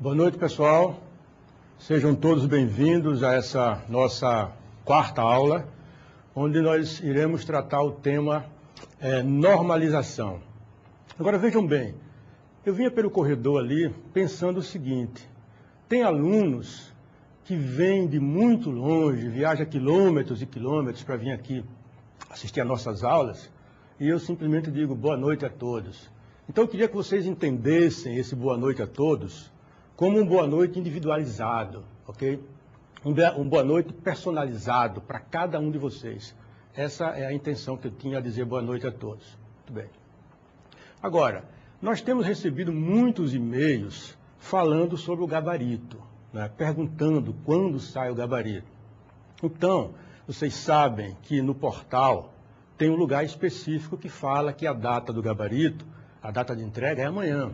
Boa noite, pessoal. Sejam todos bem-vindos a essa nossa quarta aula, onde nós iremos tratar o tema normalização. Agora, vejam bem, eu vinha pelo corredor ali pensando o seguinte: tem alunos que vêm de muito longe, viajam quilômetros e quilômetros para vir aqui assistir às nossas aulas, e eu simplesmente digo boa noite a todos. Então, eu queria que vocês entendessem esse boa noite a todos como um boa noite individualizado, ok? Um boa noite personalizado para cada um de vocês. Essa é a intenção que eu tinha a dizer boa noite a todos. Muito bem. Agora, nós temos recebido muitos e-mails falando sobre o gabarito, né? Perguntando quando sai o gabarito. Então, vocês sabem que no portal tem um lugar específico que fala que a data do gabarito, a data de entrega é amanhã,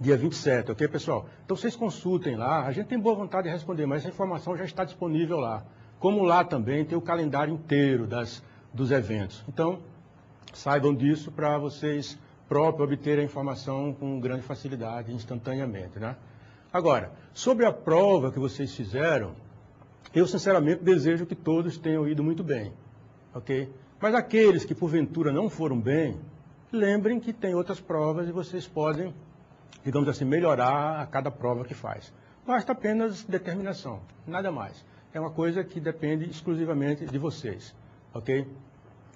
dia 27, ok, pessoal? Então, vocês consultem lá, a gente tem boa vontade de responder, mas essa informação já está disponível lá. Como lá também tem o calendário inteiro dos eventos. Então, saibam disso para vocês próprios obterem a informação com grande facilidade, instantaneamente, né? Agora, sobre a prova que vocês fizeram, eu sinceramente desejo que todos tenham ido muito bem, ok? Mas aqueles que porventura não foram bem, lembrem que tem outras provas e vocês podem, digamos assim, melhorar a cada prova que faz. Basta apenas determinação, nada mais. É uma coisa que depende exclusivamente de vocês, ok?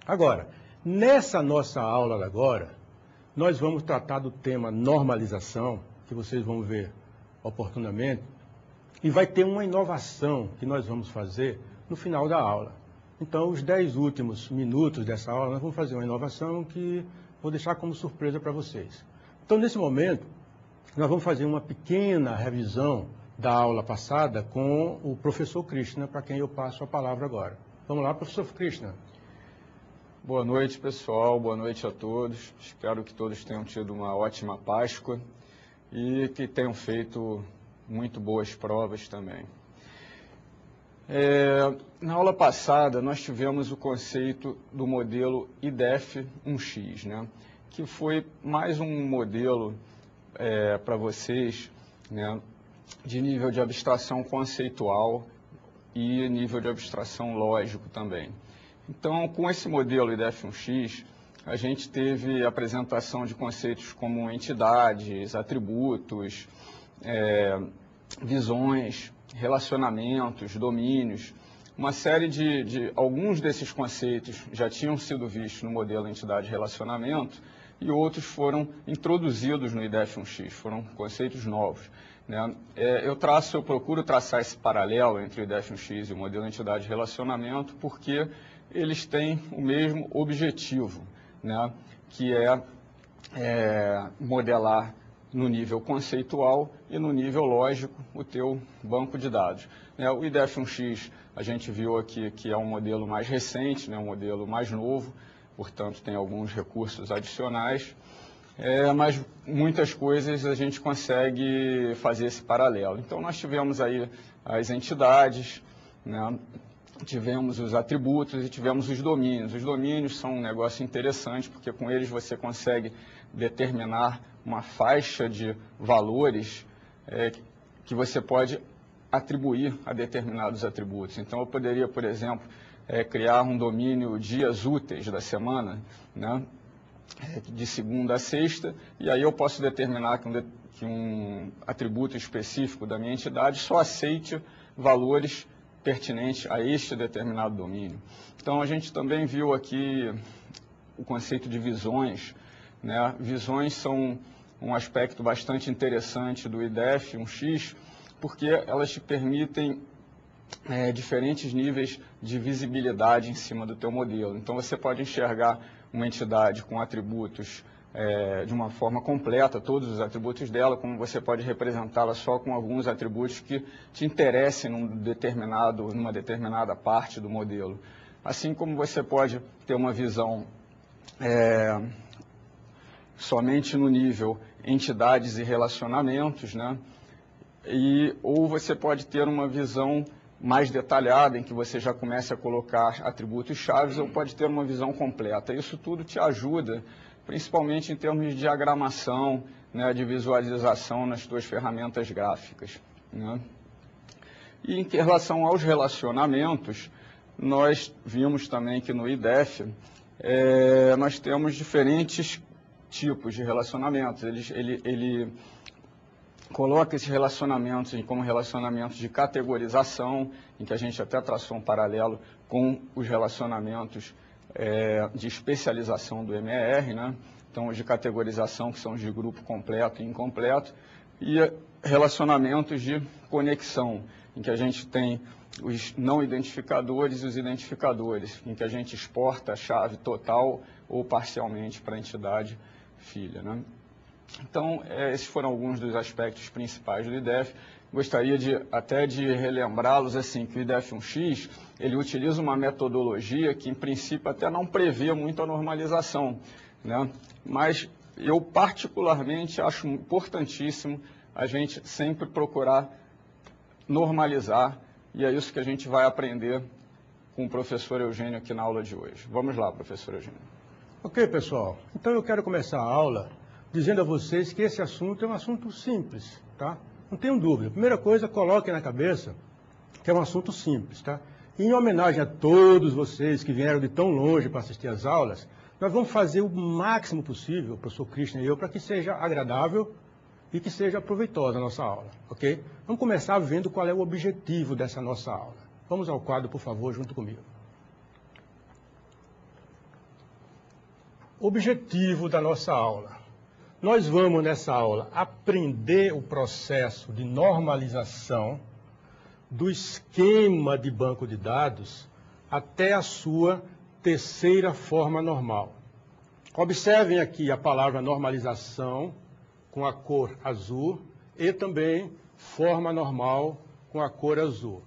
Agora, nessa nossa aula agora, nós vamos tratar do tema normalização, que vocês vão ver oportunamente, e vai ter uma inovação que nós vamos fazer no final da aula. Então, os 10 últimos minutos dessa aula, nós vamos fazer uma inovação que vou deixar como surpresa para vocês. Então, nesse momento, nós vamos fazer uma pequena revisão da aula passada com o professor Krishna, para quem eu passo a palavra agora. Vamos lá, professor Krishna. Boa noite, pessoal. Boa noite a todos. Espero que todos tenham tido uma ótima Páscoa e que tenham feito muito boas provas também. Na aula passada, nós tivemos o conceito do modelo IDEF 1x, né? Que foi mais um modelo para vocês, né, de nível de abstração conceitual e nível de abstração lógico também. Então, com esse modelo IDEF 1x, a gente teve a apresentação de conceitos como entidades, atributos, visões, relacionamentos, domínios. Uma série alguns desses conceitos já tinham sido vistos no modelo entidade-relacionamento e outros foram introduzidos no IDEF 1x, foram conceitos novos, né? Eu procuro traçar esse paralelo entre o IDEF 1x e o modelo entidade-relacionamento porque eles têm o mesmo objetivo, né? Que é modelar no nível conceitual e no nível lógico o teu banco de dados. O IDEF 1x a gente viu aqui que é um modelo mais recente, né? Um modelo mais novo, portanto tem alguns recursos adicionais, mas muitas coisas a gente consegue fazer esse paralelo. Então nós tivemos aí as entidades, né? Tivemos os atributos e tivemos os domínios. Os domínios são um negócio interessante, porque com eles você consegue determinar uma faixa de valores que você pode atribuir a determinados atributos. Então, eu poderia, por exemplo, criar um domínio dias úteis da semana, né, de segunda a sexta, e aí eu posso determinar que um atributo específico da minha entidade só aceite valores pertinente a este determinado domínio. Então, a gente também viu aqui o conceito de visões, né? Visões são um aspecto bastante interessante do IDEF 1x, porque elas te permitem diferentes níveis de visibilidade em cima do teu modelo. Então, você pode enxergar uma entidade com atributos de uma forma completa, todos os atributos dela, como você pode representá-la só com alguns atributos que te interessem numa determinada parte do modelo. Assim como você pode ter uma visão somente no nível entidades e relacionamentos, né? Ou você pode ter uma visão mais detalhada, em que você já começa a colocar atributos chaves, ou pode ter uma visão completa. Isso tudo te ajuda, principalmente em termos de diagramação, né, de visualização nas tuas ferramentas gráficas, né? E em relação aos relacionamentos, nós vimos também que no IDEF nós temos diferentes tipos de relacionamentos. Ele coloca esses relacionamentos como relacionamentos de categorização, em que a gente até traçou um paralelo com os relacionamentos de especialização do MER, né? Então, os de categorização, que são os de grupo completo e incompleto, e relacionamentos de conexão, em que a gente tem os não identificadores e os identificadores, em que a gente exporta a chave total ou parcialmente para a entidade filha, né? Então, esses foram alguns dos aspectos principais do IDEF. Gostaria até de relembrá-los assim, que o IDEF-1X, ele utiliza uma metodologia que, em princípio, até não prevê muito a normalização, né? Mas eu, particularmente, acho importantíssimo a gente sempre procurar normalizar, e é isso que a gente vai aprender com o professor Eugênio aqui na aula de hoje. Vamos lá, professor Eugênio. Ok, pessoal. Então, eu quero começar a aula dizendo a vocês que esse assunto é um assunto simples, tá? Não tenham dúvida. Primeira coisa, coloquem na cabeça que é um assunto simples, tá? E em homenagem a todos vocês que vieram de tão longe para assistir às aulas, nós vamos fazer o máximo possível, o professor Christian e eu, para que seja agradável e que seja proveitosa a nossa aula, ok? Vamos começar vendo qual é o objetivo dessa nossa aula. Vamos ao quadro, por favor, junto comigo. Objetivo da nossa aula. Nós vamos, nessa aula, aprender o processo de normalização do esquema de banco de dados até a sua terceira forma normal. Observem aqui a palavra normalização com a cor azul e também forma normal com a cor azul.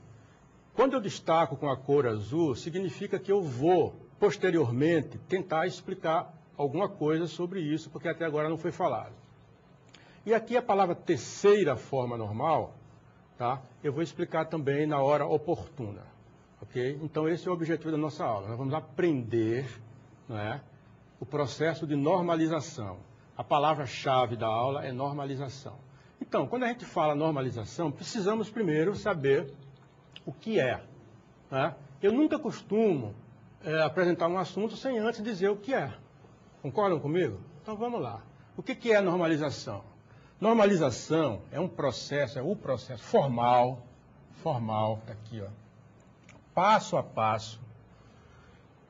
Quando eu destaco com a cor azul, significa que eu vou, posteriormente, tentar explicar alguma coisa sobre isso, porque até agora não foi falado. E aqui a palavra terceira forma normal, tá? Eu vou explicar também na hora oportuna, ok? Então esse é o objetivo da nossa aula. Nós vamos aprender, não é, o processo de normalização. A palavra-chave da aula é normalização. Então, quando a gente fala normalização, precisamos primeiro saber o que é, né? Eu nunca costumo apresentar um assunto sem antes dizer o que é. Concordam comigo? Então vamos lá. O que é normalização? Normalização é um processo, o processo formal, tá aqui, ó, passo a passo,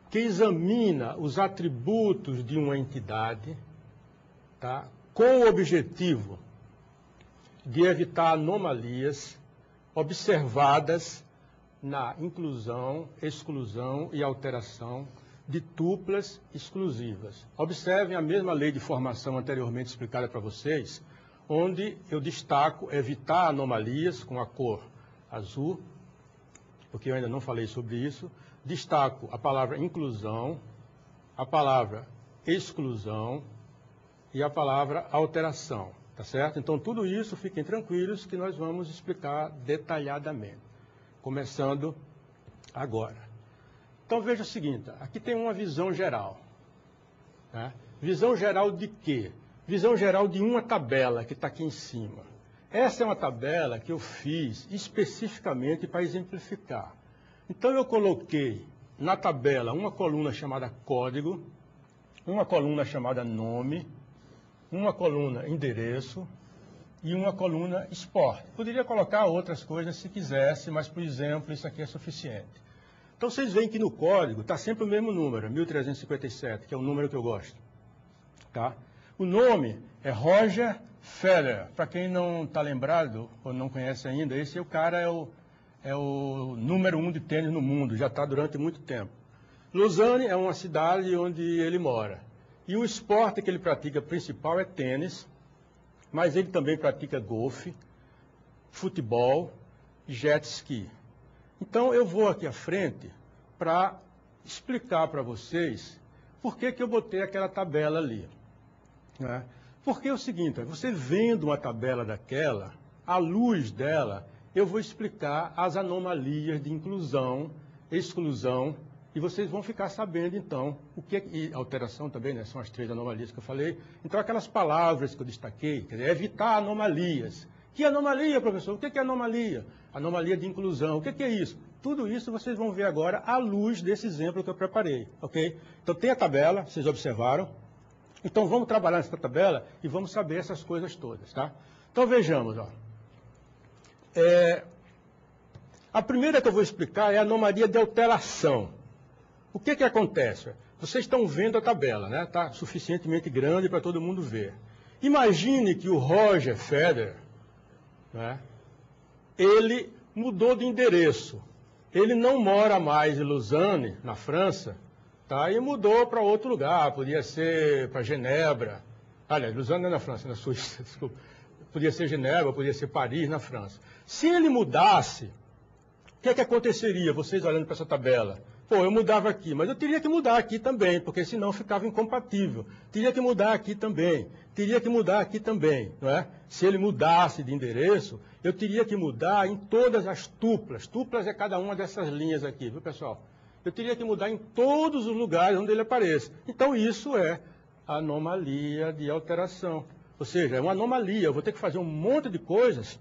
que examina os atributos de uma entidade, tá, com o objetivo de evitar anomalias observadas na inclusão, exclusão e alteração de tuplas exclusivas. Observem a mesma lei de formação anteriormente explicada para vocês, onde eu destaco evitar anomalias com a cor azul, porque eu ainda não falei sobre isso. Destaco a palavra inclusão, a palavra exclusão e a palavra alteração, tá certo? Então, tudo isso, fiquem tranquilos que nós vamos explicar detalhadamente, começando agora. Então, veja o seguinte, aqui tem uma visão geral, né? Visão geral de quê? Visão geral de uma tabela que está aqui em cima. Essa é uma tabela que eu fiz especificamente para exemplificar. Então, eu coloquei na tabela uma coluna chamada código, uma coluna chamada nome, uma coluna endereço e uma coluna esporte. Poderia colocar outras coisas se quisesse, mas, por exemplo, isso aqui é suficiente. Então, vocês veem que no código está sempre o mesmo número, 1357, que é o número que eu gosto. Tá? O nome é Roger Federer. Para quem não está lembrado ou não conhece ainda, esse cara é o número 1 de tênis no mundo, já está durante muito tempo. Lausanne é uma cidade onde ele mora. E o esporte que ele pratica principal é tênis, mas ele também pratica golfe, futebol e jet ski. Então, eu vou aqui à frente para explicar para vocês por que eu botei aquela tabela ali, né? Porque é o seguinte, você vendo uma tabela daquela, à luz dela, eu vou explicar as anomalias de inclusão, exclusão E vocês vão ficar sabendo, então, o que é... E alteração também, né? São as 3 anomalias que eu falei. Então, aquelas palavras que eu destaquei, quer dizer, evitar anomalias. Que anomalia, professor? O que é anomalia? Anomalia de inclusão. O que é isso? Tudo isso vocês vão ver agora à luz desse exemplo que eu preparei, ok? Então, tem a tabela, vocês observaram. Então, vamos trabalhar nessa tabela e vamos saber essas coisas todas, tá? Então, vejamos, ó. A primeira que eu vou explicar é a anomalia de alteração. O que acontece? Vocês estão vendo a tabela, né? Está suficientemente grande para todo mundo ver. Imagine que o Roger Federer, né, ele mudou de endereço. Ele não mora mais em Lausanne, na França, tá? E mudou para outro lugar. Podia ser para Genebra. Aliás, Lausanne não é na França, na Suíça, desculpa. Podia ser Genebra, podia ser Paris, na França. Se ele mudasse, o que aconteceria, vocês olhando para essa tabela? Pô, eu mudava aqui, mas eu teria que mudar aqui também, porque senão ficava incompatível. Teria que mudar aqui também, teria que mudar aqui também, não é? Se ele mudasse de endereço, eu teria que mudar em todas as tuplas. Tuplas é cada uma dessas linhas aqui, viu, pessoal? Eu teria que mudar em todos os lugares onde ele apareça. Então, isso é anomalia de alteração. Ou seja, é uma anomalia. Eu vou ter que fazer um monte de coisas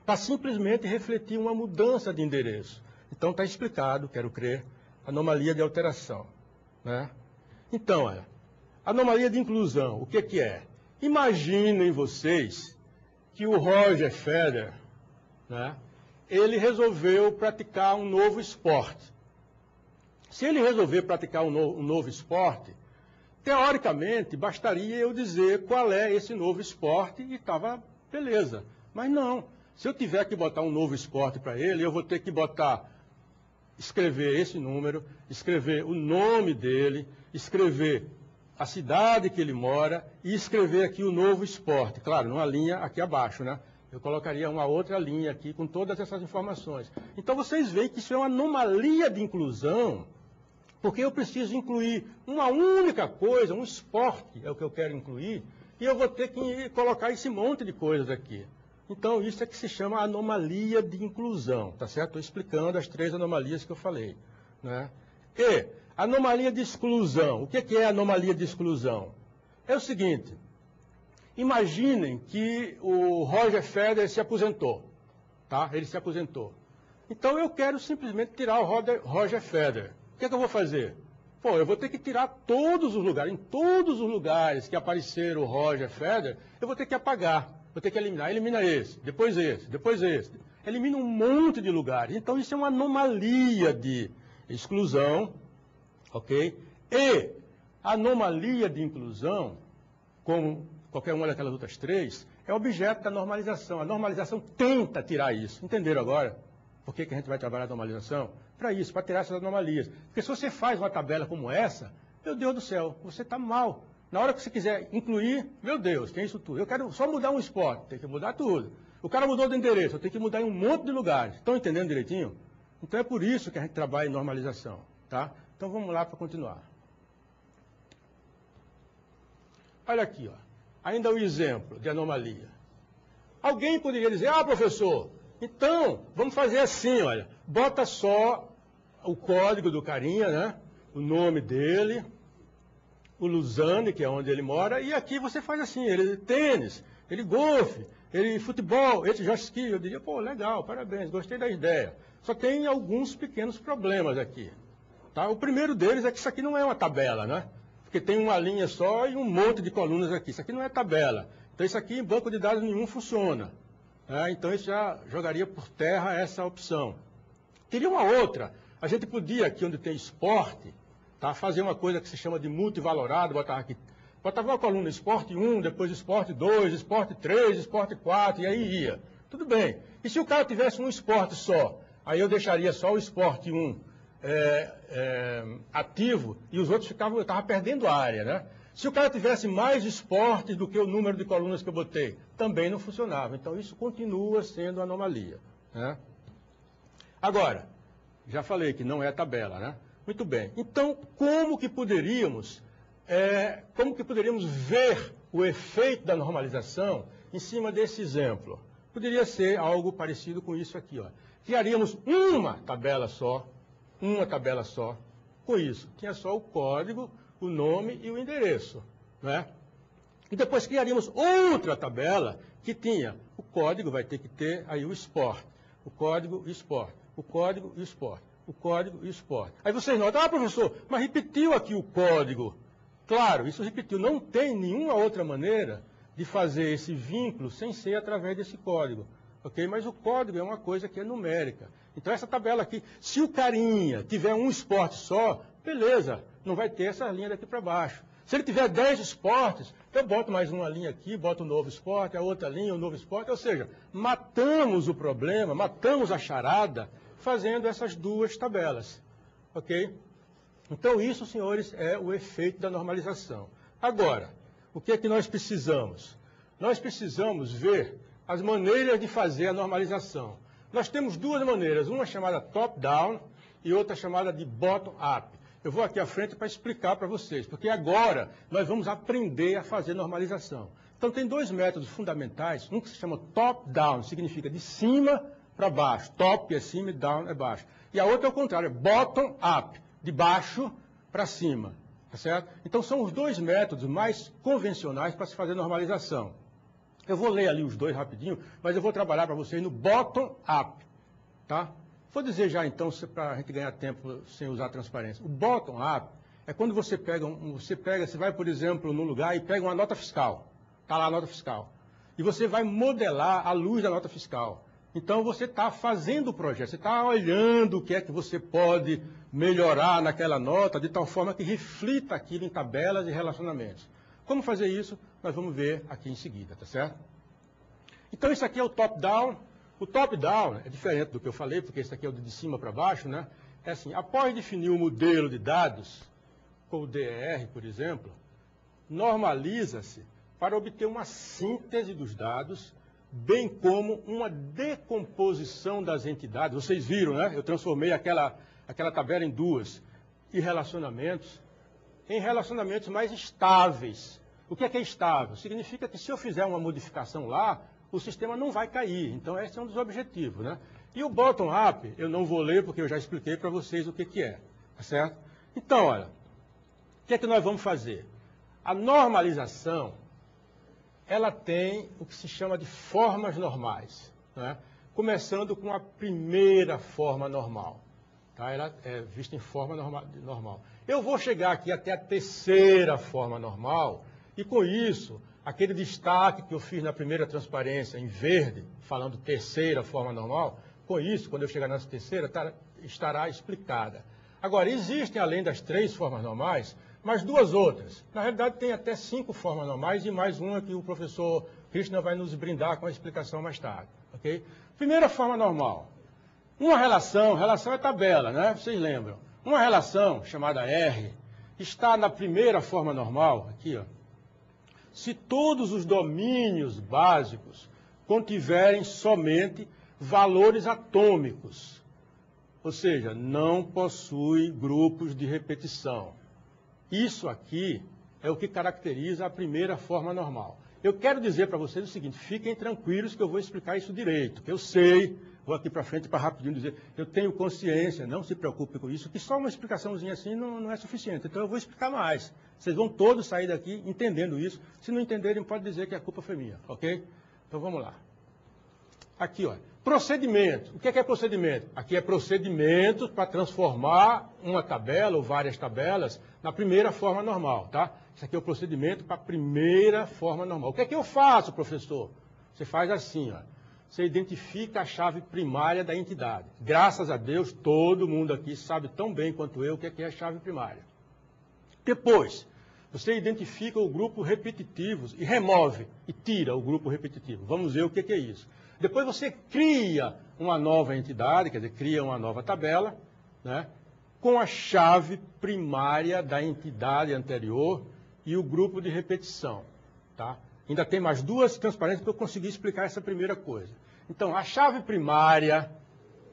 para simplesmente refletir uma mudança de endereço. Então, está explicado, quero crer, anomalia de alteração, né? Então, olha, anomalia de inclusão, o que é? Imaginem vocês que o Roger Federer, né, ele resolveu praticar um novo esporte. Se ele resolver praticar um novo esporte, teoricamente, bastaria eu dizer qual é esse novo esporte e estava beleza. Mas não, se eu tiver que botar um novo esporte para ele, eu vou ter que escrever esse número, escrever o nome dele, escrever a cidade que ele mora e escrever aqui o novo esporte. Claro, numa linha aqui abaixo, né? Eu colocaria uma outra linha aqui com todas essas informações. Então vocês veem que isso é uma anomalia de inclusão, porque eu preciso incluir uma única coisa, um esporte é o que eu quero incluir, e eu vou ter que colocar esse monte de coisas aqui. Então, isso é que se chama anomalia de inclusão, tá certo? Estou explicando as 3 anomalias que eu falei, né? E anomalia de exclusão. O que é anomalia de exclusão? É o seguinte, imaginem que o Roger Federer se aposentou, tá? Ele se aposentou. Então, eu quero simplesmente tirar o Roger Federer. O que eu vou fazer? Pô, eu vou ter que tirar todos os lugares, em todos os lugares que aparecer o Roger Federer, eu vou ter que apagar. Vou ter que eliminar. Elimina esse, depois esse, depois esse. Elimina um monte de lugares. Então, isso é uma anomalia de exclusão, ok? E anomalia de inclusão, como qualquer uma daquelas outras 3, é objeto da normalização. A normalização tenta tirar isso. Entenderam agora? Por que a gente vai trabalhar a normalização? Para isso, para tirar essas anomalias. Porque se você faz uma tabela como essa, meu Deus do céu, você está mal. Na hora que você quiser incluir, meu Deus, tem isso tudo. Eu quero só mudar um esporte, tem que mudar tudo. O cara mudou de endereço, eu tenho que mudar em um monte de lugares. Estão entendendo direitinho? Então é por isso que a gente trabalha em normalização, tá? Então vamos lá para continuar. Olha aqui, ó. Ainda o exemplo de anomalia. Alguém poderia dizer, professor, então vamos fazer assim, olha. Bota só o código do carinha, né? O nome dele, o Lausanne, que é onde ele mora, e aqui você faz assim, ele tênis, ele golfe, ele futebol, ele jet ski. Eu diria, pô, legal, parabéns, gostei da ideia. Só tem alguns pequenos problemas aqui. Tá? O primeiro deles é que isso aqui não é uma tabela, né? Porque tem uma linha só e um monte de colunas aqui. Isso aqui não é tabela. Então isso aqui em banco de dados nenhum funciona. Então isso já jogaria por terra essa opção. Teria uma outra. A gente podia, aqui onde tem esporte, tá, fazer uma coisa que se chama de multivalorado, botava uma coluna esporte 1, depois esporte 2, esporte 3, esporte 4, e aí ia. Tudo bem. E se o cara tivesse um esporte só? Aí eu deixaria só o esporte 1 ativo e os outros eu estava perdendo a área, né? Se o cara tivesse mais esportes do que o número de colunas que eu botei, também não funcionava. Então isso continua sendo anomalia, né? Agora, já falei que não é tabela, né? Muito bem. Então, como que poderíamos ver o efeito da normalização em cima desse exemplo? Poderia ser algo parecido com isso aqui, ó. Criaríamos uma tabela só, com isso? Tinha só o código, o nome e o endereço, né? E depois criaríamos outra tabela que tinha o código, vai ter que ter aí o export, o código e export, o código e export, o código e export. Aí vocês notam, professor, mas repetiu aqui o código. Claro, isso repetiu. Não tem nenhuma outra maneira de fazer esse vínculo sem ser através desse código. Ok? Mas o código é uma coisa que é numérica. Então essa tabela aqui, se o carinha tiver um export só, beleza, não vai ter essa linha daqui para baixo. Se ele tiver 10 exportes, eu boto mais uma linha aqui, boto um novo export, a outra linha, um novo export. Ou seja, matamos o problema, matamos a charada, fazendo essas duas tabelas. Ok? Então isso, senhores, é o efeito da normalização. Agora, o que é que nós precisamos? Nós precisamos ver as maneiras de fazer a normalização. Nós temos duas maneiras, uma chamada top-down e outra chamada de bottom-up. Eu vou aqui à frente para explicar para vocês, porque agora nós vamos aprender a fazer normalização. Então tem dois métodos fundamentais, um que se chama top-down, significa de cima para baixo, top é cima e down é baixo. E a outra é o contrário, é bottom-up, de baixo para cima, tá certo? Então são os dois métodos mais convencionais para se fazer normalização. Eu vou ler ali os dois rapidinho, mas eu vou trabalhar para vocês no bottom-up, tá? Vou dizer já então, para a gente ganhar tempo sem usar transparência. O bottom-up é quando você você vai, por exemplo, num lugar e pega uma nota fiscal. Está lá a nota fiscal. E você vai modelar a luz da nota fiscal. Então você está fazendo o projeto, você está olhando o que é que você pode melhorar naquela nota, de tal forma que reflita aquilo em tabelas e relacionamentos. Como fazer isso? Nós vamos ver aqui em seguida, tá certo? Então isso aqui é o top-down. O top-down é diferente do que eu falei, porque esse aqui é o de cima para baixo, né? É assim, após definir o modelo de dados, com o DER, por exemplo, normaliza-se para obter uma síntese dos dados, bem como uma decomposição das entidades. Vocês viram, né? Eu transformei aquela tabela em duas. E relacionamentos em relacionamentos mais estáveis. O que é estável? Significa que se eu fizer uma modificação lá, o sistema não vai cair. Então, esse é um dos objetivos, né? E o bottom-up, eu não vou ler, porque eu já expliquei para vocês o que é. Tá certo? Então, olha, o que é que nós vamos fazer? A normalização, ela tem o que se chama de formas normais, né? Começando com a primeira forma normal. Tá? Ela é vista em forma normal. Eu vou chegar aqui até a terceira forma normal, e com isso, aquele destaque que eu fiz na primeira transparência, em verde, falando terceira forma normal, com isso, quando eu chegar nessa terceira, estará explicada. Agora, existem, além das 3 formas normais, mais 2 outras. Na realidade, tem até 5 formas normais e mais uma que o professor Krishna vai nos brindar com a explicação mais tarde. Okay? Primeira forma normal. Uma relação é tabela, né? Vocês lembram? Uma relação, chamada R, está na primeira forma normal, aqui, ó, se todos os domínios básicos contiverem somente valores atômicos, ou seja, não possui grupos de repetição. Isso aqui é o que caracteriza a primeira forma normal. Eu quero dizer para vocês o seguinte, fiquem tranquilos que eu vou explicar isso direito, que eu sei, vou aqui para frente para rapidinho dizer, eu tenho consciência, não se preocupe com isso, que só uma explicaçãozinha assim não é suficiente, então eu vou explicar mais. Vocês vão todos sair daqui entendendo isso, se não entenderem pode dizer que a culpa foi minha, ok? Então vamos lá. Aqui, ó, procedimento. O que é procedimento? Aqui é procedimento para transformar uma tabela ou várias tabelas na primeira forma normal, tá? Isso aqui é o procedimento para a primeira forma normal. O que é que eu faço, professor? Você faz assim, ó. Você identifica a chave primária da entidade. Graças a Deus, todo mundo aqui sabe tão bem quanto eu o que é a chave primária. Depois, você identifica o grupo repetitivos e remove e tira o grupo repetitivo. Vamos ver o que é isso. Depois você cria uma nova entidade, quer dizer, cria uma nova tabela, né, com a chave primária da entidade anterior e o grupo de repetição. Tá? Ainda tem mais 2 transparências para eu conseguir explicar essa primeira coisa. Então, a chave primária,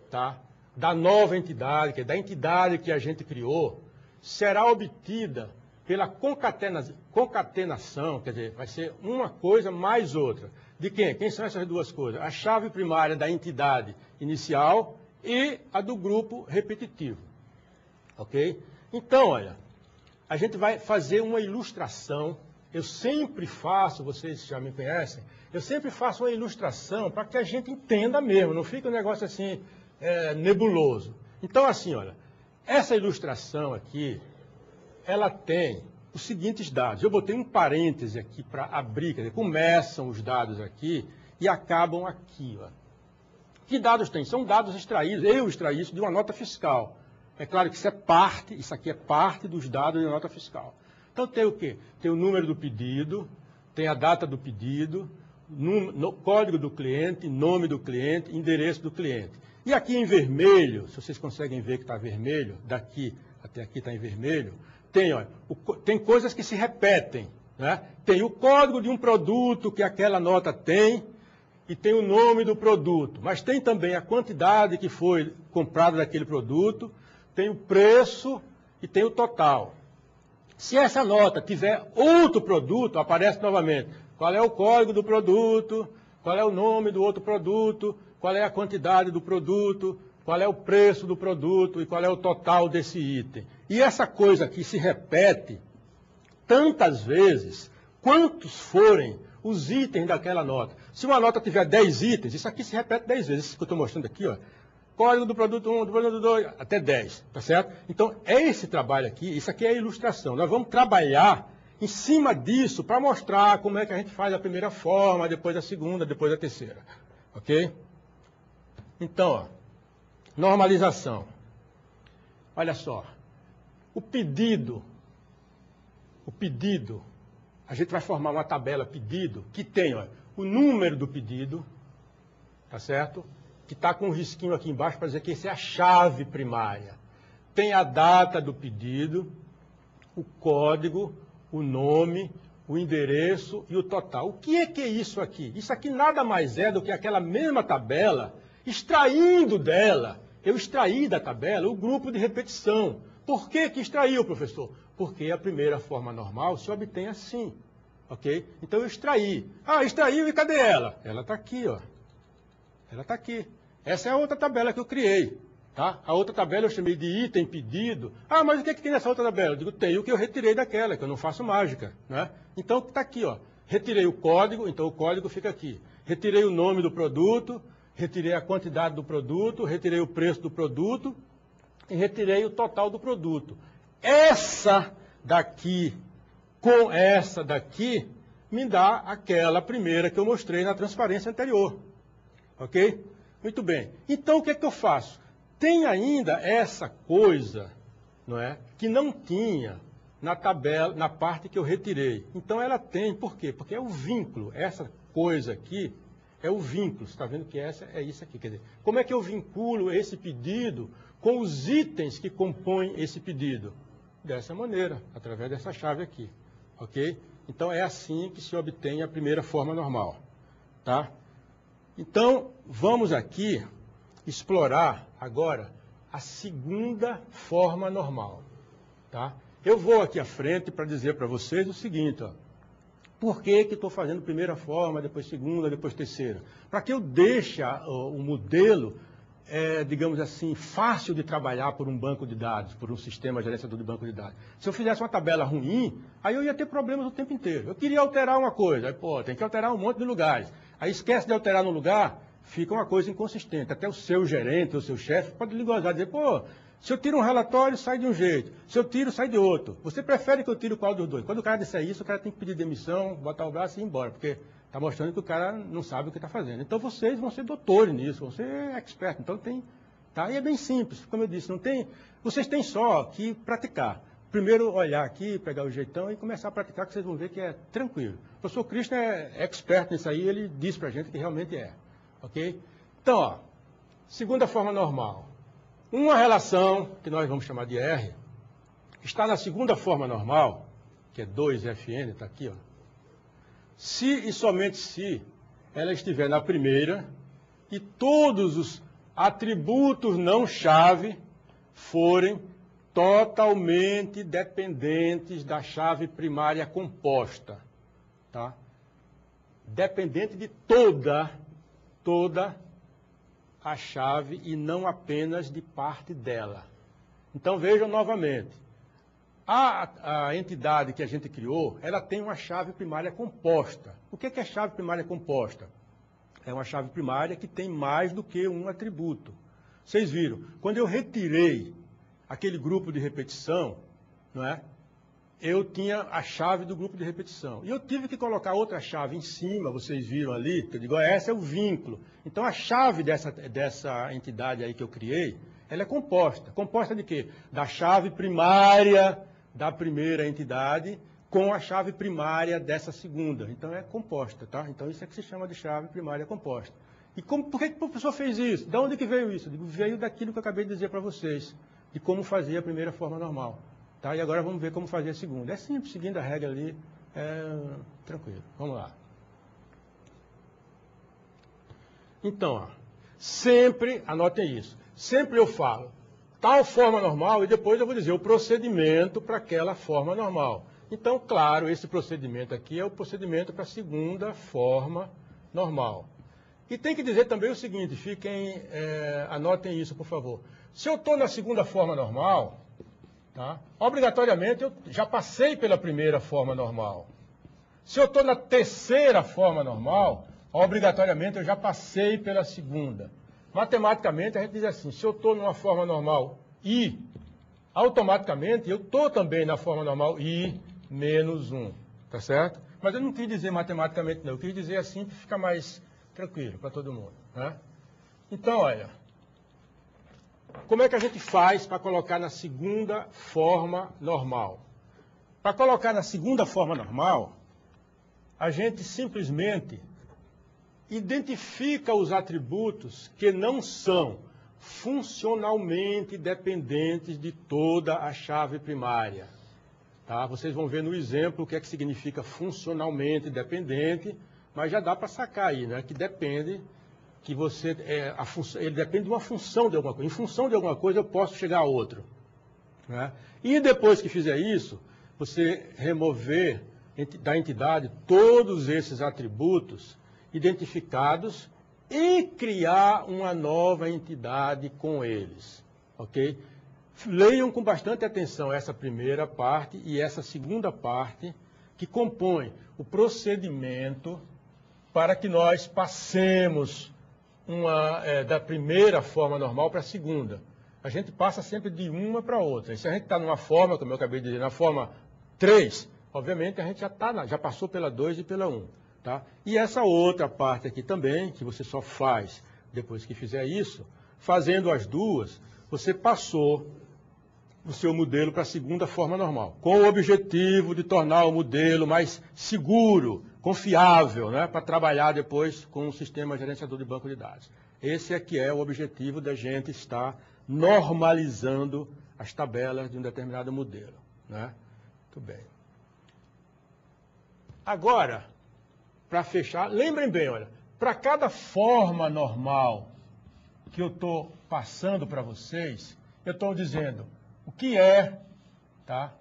tá, da nova entidade, que é da entidade que a gente criou, será obtida pela concatenação, quer dizer, vai ser uma coisa mais outra. De quem? Quem são essas 2 coisas? A chave primária da entidade inicial e a do grupo repetitivo. Ok? Então, olha, a gente vai fazer uma ilustração. Eu sempre faço, vocês já me conhecem, eu sempre faço uma ilustração para que a gente entenda mesmo, não fica um negócio assim nebuloso. Então, assim, olha, essa ilustração aqui, ela tem os seguintes dados. Eu botei um parêntese aqui para abrir, quer dizer, começam os dados aqui e acabam aqui, ó. Que dados tem? São dados extraídos, eu extraí isso de uma nota fiscal. É claro que isso aqui é parte dos dados da nota fiscal. Então tem o quê? Tem o número do pedido, tem a data do pedido, código do cliente, nome do cliente, endereço do cliente. E aqui em vermelho, se vocês conseguem ver que está vermelho, daqui até aqui está em vermelho, tem coisas que se repetem, né? Tem o código de um produto que aquela nota tem, e tem o nome do produto, mas tem também a quantidade que foi comprada daquele produto, tem o preço e tem o total. Se essa nota tiver outro produto, aparece novamente qual é o código do produto, qual é o nome do outro produto, qual é a quantidade do produto, qual é o preço do produto e qual é o total desse item. E essa coisa aqui se repete tantas vezes, quantos forem os itens daquela nota. Se uma nota tiver 10 itens, isso aqui se repete 10 vezes. Isso que eu estou mostrando aqui, ó. Código do produto 1, do produto 2, até 10, tá certo? Então, é esse trabalho aqui, isso aqui é a ilustração. Nós vamos trabalhar em cima disso para mostrar como é que a gente faz a primeira forma, depois a segunda, depois a terceira. Ok? Então, ó, normalização. Olha só. O pedido, a gente vai formar uma tabela pedido que tem, ó, o número do pedido, tá certo? Que está com um risquinho aqui embaixo para dizer que essa é a chave primária. Tem a data do pedido, o código, o nome, o endereço e o total. O que é isso aqui? Isso aqui nada mais é do que aquela mesma tabela, extraindo dela, eu extraí da tabela o grupo de repetição. Por que extraiu, professor? Porque a primeira forma normal se obtém assim, ok? Então eu extraí. Ah, extraiu e cadê ela? Ela está aqui, ó. Ela está aqui. Essa é a outra tabela que eu criei, tá? A outra tabela eu chamei de item pedido. Ah, mas o que é que tem nessa outra tabela? Eu digo, tem o que eu retirei daquela, que eu não faço mágica, né? Então está aqui, ó. Retirei o código, então o código fica aqui. Retirei o nome do produto, retirei a quantidade do produto, retirei o preço do produto e retirei o total do produto. Essa daqui com essa daqui me dá aquela primeira que eu mostrei na transparência anterior. Ok? Muito bem. Então, o que é que eu faço? Tem ainda essa coisa, não é, que não tinha na tabela, na parte que eu retirei. Então, ela tem, por quê? Porque é o vínculo. Essa coisa aqui é o vínculo. Você está vendo que essa é isso aqui. Quer dizer, como é que eu vinculo esse pedido com os itens que compõem esse pedido? Dessa maneira, através dessa chave aqui. Ok? Então, é assim que se obtém a primeira forma normal. Tá? Então, vamos aqui explorar agora a segunda forma normal. Tá? Eu vou aqui à frente para dizer para vocês o seguinte, ó. Por que estou fazendo primeira forma, depois segunda, depois terceira? Para que eu deixe o modelo, digamos assim, fácil de trabalhar por um banco de dados, por um sistema gerenciador de banco de dados. Se eu fizesse uma tabela ruim, aí eu ia ter problemas o tempo inteiro. Eu queria alterar uma coisa, aí, pô, tem que alterar um monte de lugares. Aí esquece de alterar no lugar, fica uma coisa inconsistente. Até o seu gerente, o seu chefe, pode lhe gozar, dizer, pô, se eu tiro um relatório, sai de um jeito. Se eu tiro, sai de outro. Você prefere que eu tire qual dos dois? Quando o cara disser isso, o cara tem que pedir demissão, botar o braço e ir embora, porque está mostrando que o cara não sabe o que está fazendo. Então vocês vão ser doutores nisso, vão ser expertos. Então tem, tá? E é bem simples, como eu disse, não tem, vocês têm só que praticar. Primeiro olhar aqui, pegar o jeitão e começar a praticar, que vocês vão ver que é tranquilo. O professor Cristian é expert nisso aí, ele diz para a gente que realmente é. Ok? Então, ó, segunda forma normal. Uma relação, que nós vamos chamar de R, está na segunda forma normal, que é 2FN, está aqui, ó. Se e somente se ela estiver na primeira e todos os atributos não chave forem totalmente dependentes da chave primária composta, tá? Dependente de toda a chave e não apenas de parte dela. Então vejam novamente, A entidade que a gente criou, ela tem uma chave primária composta. O que é chave primária composta? É uma chave primária que tem mais do que um atributo. Vocês viram, quando eu retirei aquele grupo de repetição, não é? Eu tinha a chave do grupo de repetição. E eu tive que colocar outra chave em cima, vocês viram ali, que eu digo, essa é o vínculo. Então a chave dessa entidade aí que eu criei, ela é composta. Composta de quê? Da chave primária da primeira entidade com a chave primária dessa segunda. Então é composta, tá? Então isso é que se chama de chave primária composta. E por que o professor fez isso? De onde que veio isso? Veio daquilo que eu acabei de dizer para vocês, de como fazer a primeira forma normal. Tá? E agora vamos ver como fazer a segunda. É simples, seguindo a regra ali, tranquilo. Vamos lá. Então, ó, sempre, anotem isso, sempre eu falo tal forma normal e depois eu vou dizer o procedimento para aquela forma normal. Então, claro, esse procedimento aqui é o procedimento para a segunda forma normal. E tem que dizer também o seguinte, anotem isso, por favor. Se eu estou na segunda forma normal, tá, obrigatoriamente eu já passei pela primeira forma normal. Se eu estou na terceira forma normal, obrigatoriamente eu já passei pela segunda. Matematicamente, a gente diz assim, se eu estou numa forma normal I, automaticamente eu estou também na forma normal I menos 1, tá certo? Mas eu não quis dizer matematicamente não, eu quis dizer assim para ficar mais tranquilo para todo mundo, né? Então, olha, como é que a gente faz para colocar na segunda forma normal? Para colocar na segunda forma normal, a gente simplesmente identifica os atributos que não são funcionalmente dependentes de toda a chave primária. Tá? Vocês vão ver no exemplo o que é que significa funcionalmente dependente, mas já dá para sacar aí, né? Que depende, que você ele depende de uma função de alguma coisa. Em função de alguma coisa eu posso chegar a outra. Né? E depois que fizer isso, você remover da entidade todos esses atributos identificados e criar uma nova entidade com eles, ok? Leiam com bastante atenção essa primeira parte e essa segunda parte que compõe o procedimento para que nós passemos da primeira forma normal para a segunda. A gente passa sempre de uma para outra. E se a gente está numa forma, como eu acabei de dizer, na forma 3, obviamente a gente já passou pela 2 e pela 1. Tá? E essa outra parte aqui também, que você só faz depois que fizer isso, fazendo as duas, você passou o seu modelo para a segunda forma normal, com o objetivo de tornar o modelo mais seguro, confiável, né, para trabalhar depois com o sistema gerenciador de banco de dados. Esse aqui é o objetivo da gente estar normalizando as tabelas de um determinado modelo. Né? Muito bem. Agora, para fechar, lembrem bem, olha, para cada forma normal que eu estou passando para vocês, eu estou dizendo o que é, tá?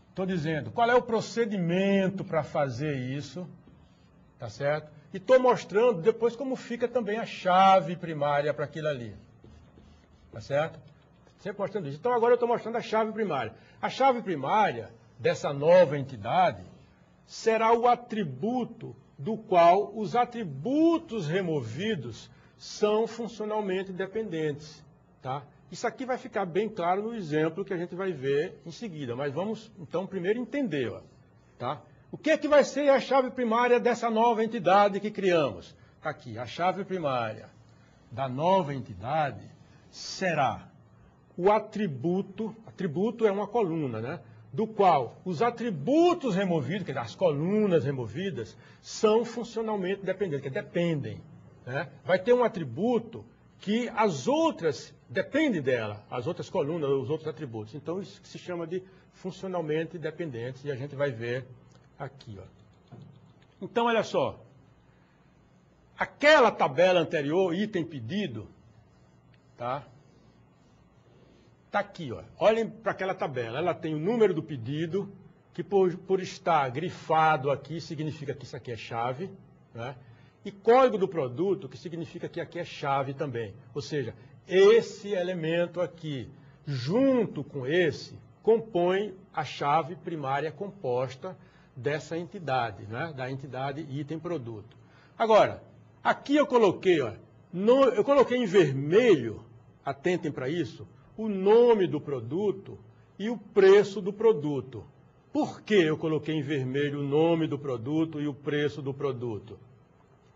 Estou dizendo qual é o procedimento para fazer isso, tá certo? E estou mostrando depois como fica também a chave primária para aquilo ali, tá certo? Sempre mostrando isso. Então agora eu estou mostrando a chave primária. A chave primária dessa nova entidade será o atributo do qual os atributos removidos são funcionalmente dependentes, tá? Isso aqui vai ficar bem claro no exemplo que a gente vai ver em seguida, mas vamos então primeiro entender, ó, tá? O que é que vai ser a chave primária dessa nova entidade que criamos? Tá aqui, a chave primária da nova entidade será o atributo é uma coluna, né? Do qual os atributos removidos, quer dizer, as colunas removidas, são funcionalmente dependentes, que dependem. Né? Vai ter um atributo que as outras dependem dela, as outras colunas, os outros atributos. Então, isso se chama de funcionalmente dependentes, e a gente vai ver aqui. Ó. Então, olha só. Aquela tabela anterior, item pedido, tá? Está aqui, ó. Olhem para aquela tabela. Ela tem o número do pedido, que por estar grifado aqui, significa que isso aqui é chave, né? E código do produto, que significa que aqui é chave também. Ou seja, esse elemento aqui, junto com esse, compõem a chave primária composta dessa entidade, né? Da entidade item produto. Agora, aqui eu coloquei, ó, eu coloquei em vermelho, atentem para isso, o nome do produto e o preço do produto. Por que eu coloquei em vermelho o nome do produto e o preço do produto?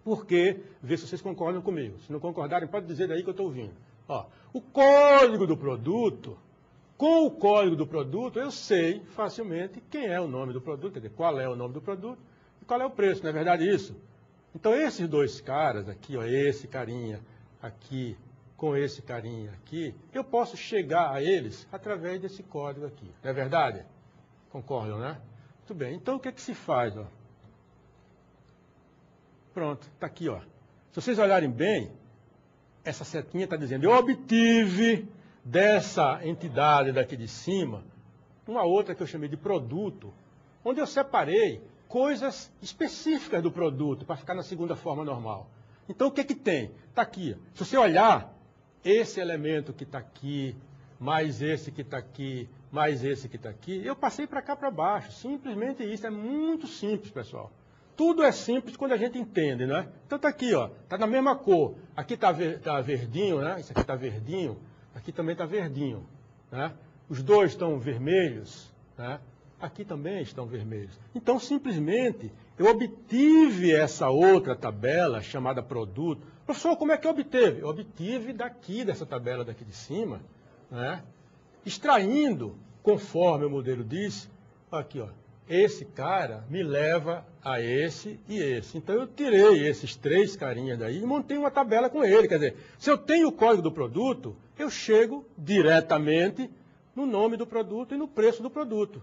Porque, vê se vocês concordam comigo. Se não concordarem, pode dizer daí que eu estou ouvindo. Ó, o código do produto, com o código do produto, eu sei facilmente quem é o nome do produto, quer dizer, qual é o nome do produto e qual é o preço, não é verdade isso? Então, esses dois caras aqui, ó, esse carinha aqui, com esse carinha aqui, eu posso chegar a eles através desse código aqui, não é verdade? Concordam, né? Muito bem, então o que é que se faz, ó? Pronto, está aqui, ó. Se vocês olharem bem, essa setinha está dizendo, eu obtive dessa entidade daqui de cima, uma outra que eu chamei de produto, onde eu separei coisas específicas do produto, para ficar na segunda forma normal. Então, o que é que tem? Está aqui. Ó. Se você olhar, esse elemento que está aqui, mais esse que está aqui, mais esse que está aqui, eu passei para cá para baixo. Simplesmente isso. É muito simples, pessoal. Tudo é simples quando a gente entende, né? Então está aqui, ó, está na mesma cor. Aqui está verdinho, né? Isso aqui está verdinho. Aqui também está verdinho, né? Os dois estão vermelhos, né? Aqui também estão vermelhos. Então, simplesmente, eu obtive essa outra tabela chamada produto. Professor, como é que eu obteve? Eu obtive daqui, dessa tabela daqui de cima, né? Extraindo, conforme o modelo diz, aqui, ó, esse cara me leva a esse e esse. Então, eu tirei esses três carinhas daí e montei uma tabela com ele. Quer dizer, se eu tenho o código do produto, eu chego diretamente no nome do produto e no preço do produto.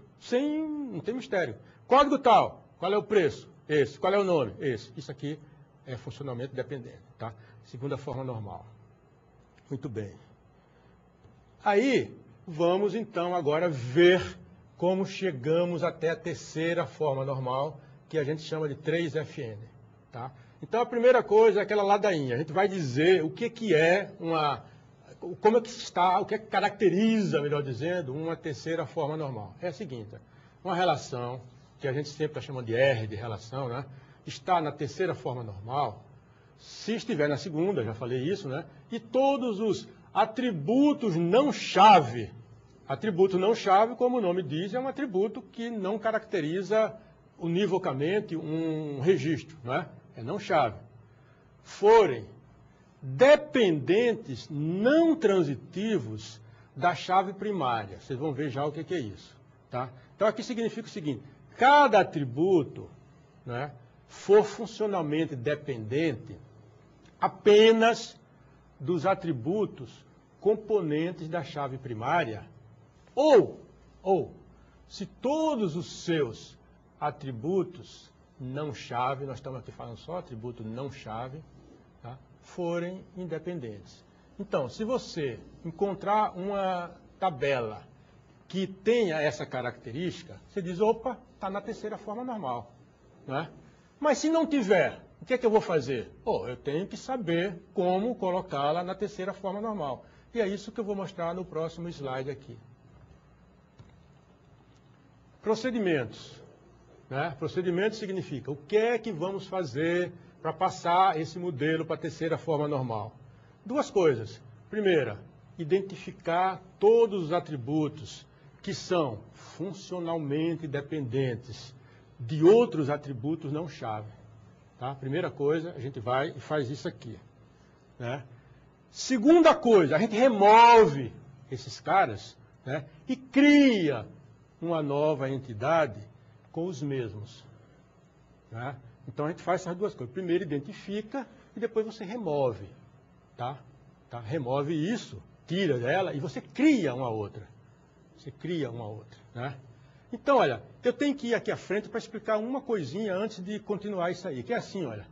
Não tem mistério. Código tal, qual é o preço? Esse. Qual é o nome? Esse. Isso aqui é funcionamento dependente, tá? Segunda forma normal. Muito bem. Aí, vamos então agora ver como chegamos até a terceira forma normal, que a gente chama de 3FN. Tá? Então, a primeira coisa é aquela ladainha. A gente vai dizer o que é como é que está, o que é que caracteriza, melhor dizendo, uma terceira forma normal. É a seguinte, uma relação, que a gente sempre está chamando de R de relação, né? Está na terceira forma normal, se estiver na segunda, já falei isso, né? E todos os atributos não-chave. Atributo não-chave, como o nome diz, é um atributo que não caracteriza univocamente um registro, não é? É não-chave. Forem dependentes não transitivos da chave primária. Vocês vão ver já o que é isso. Tá? Então, aqui significa o seguinte, cada atributo, né, for funcionalmente dependente apenas dos atributos componentes da chave primária, ou se todos os seus atributos não-chave, nós estamos aqui falando só atributo não-chave, tá, forem independentes. Então, se você encontrar uma tabela que tenha essa característica, você diz, opa, está na terceira forma normal. Né? Mas se não tiver, o que é que eu vou fazer? Eu tenho que saber como colocá-la na terceira forma normal. E é isso que eu vou mostrar no próximo slide aqui. Procedimentos. Né? Procedimento significa o que é que vamos fazer para passar esse modelo para a terceira forma normal. Duas coisas. Primeira, identificar todos os atributos que são funcionalmente dependentes de outros atributos não-chave. Tá? Primeira coisa, a gente vai e faz isso aqui. Né? Segunda coisa, a gente remove esses caras, né, e cria uma nova entidade com os mesmos. Né? Então, a gente faz essas duas coisas. Primeiro, identifica e depois você remove. Tá? Remove isso, tira dela e você cria uma outra. Você cria uma outra. Né? Então, olha, eu tenho que ir aqui à frente para explicar uma coisinha antes de continuar isso aí. Que é assim, olha,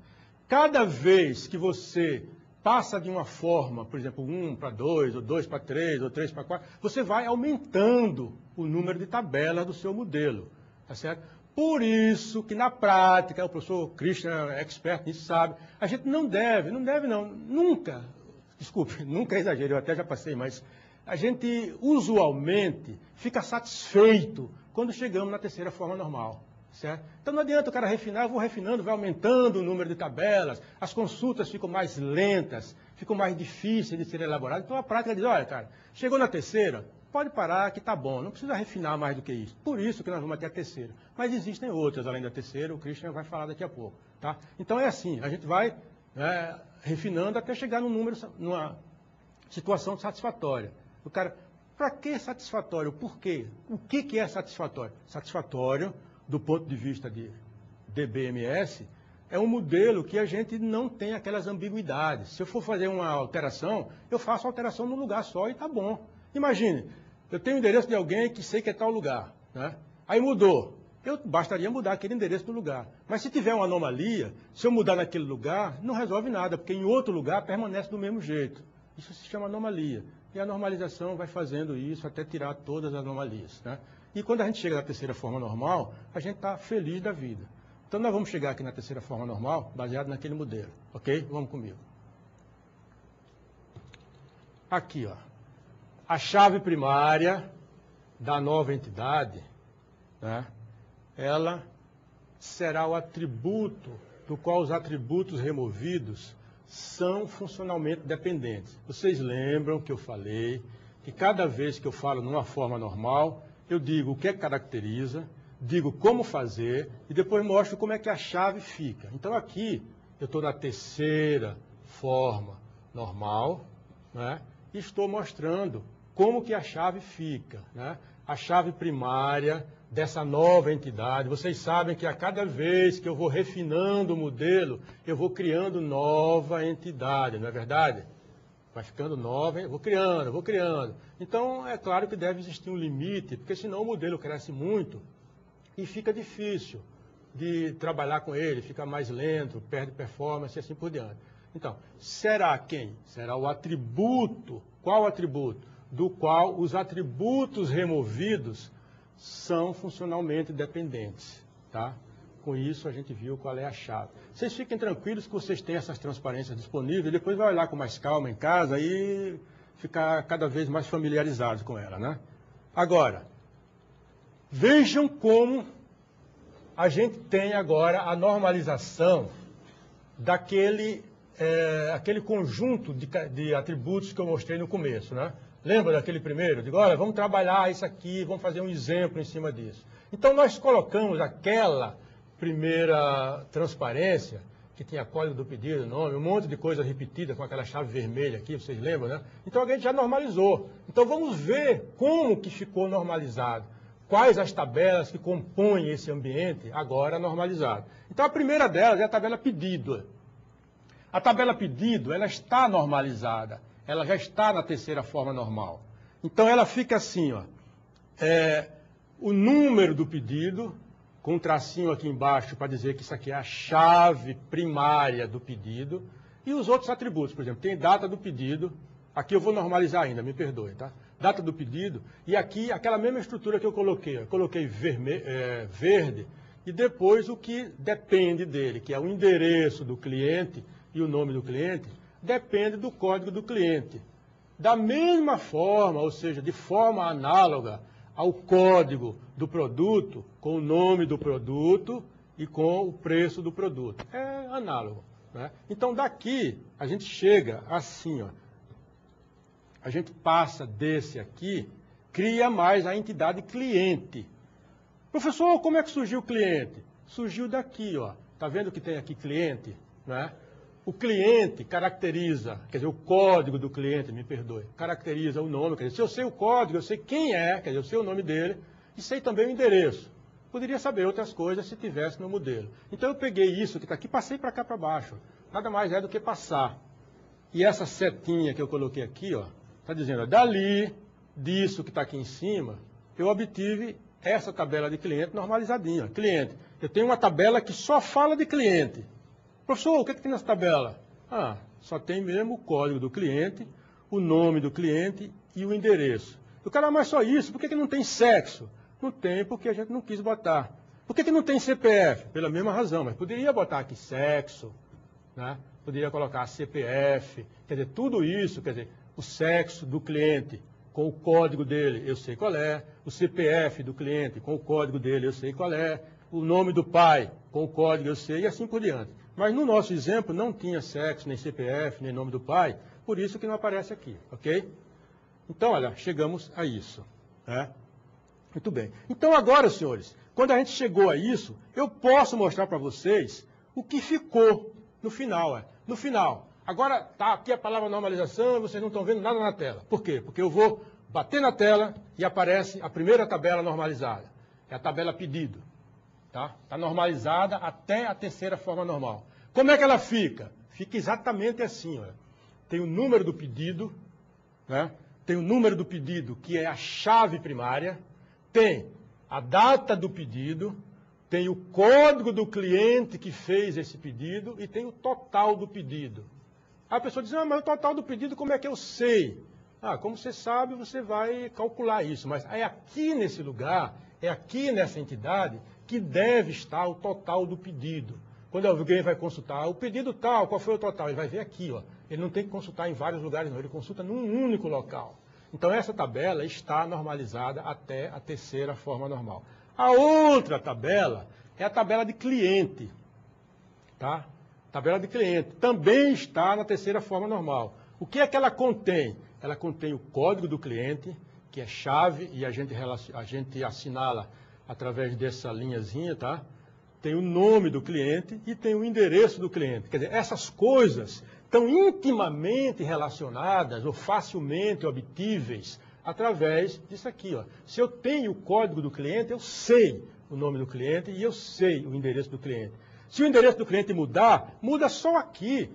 cada vez que você passa de uma forma, por exemplo, 1 para 2, ou 2 para 3, ou 3 para 4, você vai aumentando o número de tabelas do seu modelo. Tá certo? Por isso que na prática, o professor Christian é expert nisso, sabe, a gente não, nunca, desculpe, nunca exagero, eu até já passei, mas a gente usualmente fica satisfeito quando chegamos na terceira forma normal. Certo? Então não adianta o cara refinar, eu vou refinando, vai aumentando o número de tabelas, as consultas ficam mais lentas, ficam mais difíceis de serem elaboradas. Então a prática diz, olha, cara, chegou na terceira, pode parar que tá bom, não precisa refinar mais do que isso. Por isso que nós vamos até a terceira. Mas existem outras além da terceira, o Christian vai falar daqui a pouco. Tá? Então é assim, a gente vai refinando até chegar numa situação satisfatória. O cara, para que satisfatório? Por quê? O que é satisfatório? Satisfatório, do ponto de vista de DBMS, é um modelo que a gente não tem aquelas ambiguidades. Se eu for fazer uma alteração, eu faço a alteração num lugar só e está bom. Imagine, eu tenho o endereço de alguém que sei que é tal lugar, né? Aí mudou. Bastaria mudar aquele endereço do lugar. Mas se tiver uma anomalia, se eu mudar naquele lugar, não resolve nada, porque em outro lugar permanece do mesmo jeito. Isso se chama anomalia. E a normalização vai fazendo isso até tirar todas as anomalias, né? E quando a gente chega na terceira forma normal, a gente está feliz da vida. Então nós vamos chegar aqui na terceira forma normal, baseado naquele modelo, ok? Vamos comigo. Aqui, ó. A chave primária da nova entidade, né, ela será o atributo do qual os atributos removidos são funcionalmente dependentes. Vocês lembram que eu falei que cada vez que eu falo numa forma normal, eu digo o que caracteriza, digo como fazer e depois mostro como é que a chave fica. Então aqui eu estou na terceira forma normal, né, e estou mostrando como que a chave fica, né? A chave primária dessa nova entidade. Vocês sabem que a cada vez que eu vou refinando o modelo, eu vou criando nova entidade, não é verdade? Vai ficando nova, eu vou criando. Então, é claro que deve existir um limite, porque senão o modelo cresce muito e fica difícil de trabalhar com ele, fica mais lento, perde performance e assim por diante. Então, será quem? Será o atributo. Qual atributo? Do qual os atributos removidos são funcionalmente dependentes, tá? Com isso, a gente viu qual é a chave. Vocês fiquem tranquilos que vocês têm essas transparências disponíveis, depois vai olhar com mais calma em casa e ficar cada vez mais familiarizados com ela, né? Agora, vejam como a gente tem agora a normalização daquele aquele conjunto de atributos que eu mostrei no começo, né? Lembra daquele primeiro? Digo, olha, vamos trabalhar isso aqui, vamos fazer um exemplo em cima disso. Então, nós colocamos aquela primeira transparência, que tinha código do pedido, nome, um monte de coisa repetida com aquela chave vermelha aqui, vocês lembram, né? Então, a gente já normalizou. Então, vamos ver como que ficou normalizado. Quais as tabelas que compõem esse ambiente agora normalizado. Então, a primeira delas é a tabela pedido. A tabela pedido, ela está normalizada. Ela já está na terceira forma normal. Então, ela fica assim, ó. O número do pedido, com um tracinho aqui embaixo para dizer que isso aqui é a chave primária do pedido, e os outros atributos, por exemplo, tem data do pedido, aqui eu vou normalizar ainda, me perdoe, tá? Data do pedido, e aqui aquela mesma estrutura que eu coloquei verde, e depois o que depende dele, que é o endereço do cliente e o nome do cliente, depende do código do cliente. Da mesma forma, ou seja, de forma análoga ao código do produto, com o nome do produto e com o preço do produto. É análogo, né? Então, daqui, a gente chega assim, ó. A gente passa desse aqui, cria mais a entidade cliente. Professor, como é que surgiu o cliente? Surgiu daqui, ó. Tá vendo que tem aqui cliente, né? O cliente caracteriza, quer dizer, o código do cliente, me perdoe, caracteriza o nome, quer dizer, se eu sei o código, eu sei quem é, quer dizer, eu sei o nome dele, e sei também o endereço. Poderia saber outras coisas se tivesse no modelo. Então eu peguei isso que está aqui, passei para cá para baixo. Nada mais é do que passar. E essa setinha que eu coloquei aqui, ó, está dizendo, ó, dali, disso que está aqui em cima, eu obtive essa tabela de cliente normalizadinha. Cliente, eu tenho uma tabela que só fala de cliente. Professor, o que tem nessa tabela? Ah, só tem mesmo o código do cliente, o nome do cliente e o endereço. O cara, mas só isso, por que não tem sexo? Não tem porque a gente não quis botar. Por que não tem CPF? Pela mesma razão, mas poderia botar aqui sexo, né? Poderia colocar CPF, quer dizer, tudo isso, quer dizer, o sexo do cliente, com o código dele, eu sei qual é, o CPF do cliente, com o código dele, eu sei qual é, o nome do pai, com o código eu sei, e assim por diante. Mas no nosso exemplo não tinha sexo, nem CPF, nem nome do pai, por isso que não aparece aqui, ok? Então, olha, chegamos a isso, né? Muito bem. Então agora, senhores, quando a gente chegou a isso, eu posso mostrar para vocês o que ficou no final. No final. Agora está aqui a palavra normalização, vocês não estão vendo nada na tela. Por quê? Porque eu vou bater na tela e aparece a primeira tabela normalizada. É a tabela pedido. Tá? Está normalizada até a terceira forma normal. Como é que ela fica? Fica exatamente assim. Olha. Tem o número do pedido, né? Tem o número do pedido, que é a chave primária, tem a data do pedido, tem o código do cliente que fez esse pedido e tem o total do pedido. A pessoa diz, mas o total do pedido como é que eu sei? Como você sabe, você vai calcular isso, mas é aqui nesse lugar, é aqui nessa entidade que deve estar o total do pedido. Quando alguém vai consultar o pedido tal, qual foi o total? Ele vai ver aqui, ó. Ele não tem que consultar em vários lugares, não, ele consulta num único local. Então essa tabela está normalizada até a terceira forma normal. A outra tabela é a tabela de cliente, tá? Tabela de cliente também está na terceira forma normal. O que é que ela contém? Ela contém o código do cliente, que é chave, e a gente assinala através dessa linhazinha, tá? Tem o nome do cliente e tem o endereço do cliente. Quer dizer, essas coisas estão intimamente relacionadas ou facilmente obtíveis através disso aqui, ó. Se eu tenho o código do cliente, eu sei o nome do cliente e eu sei o endereço do cliente. Se o endereço do cliente mudar, muda só aqui.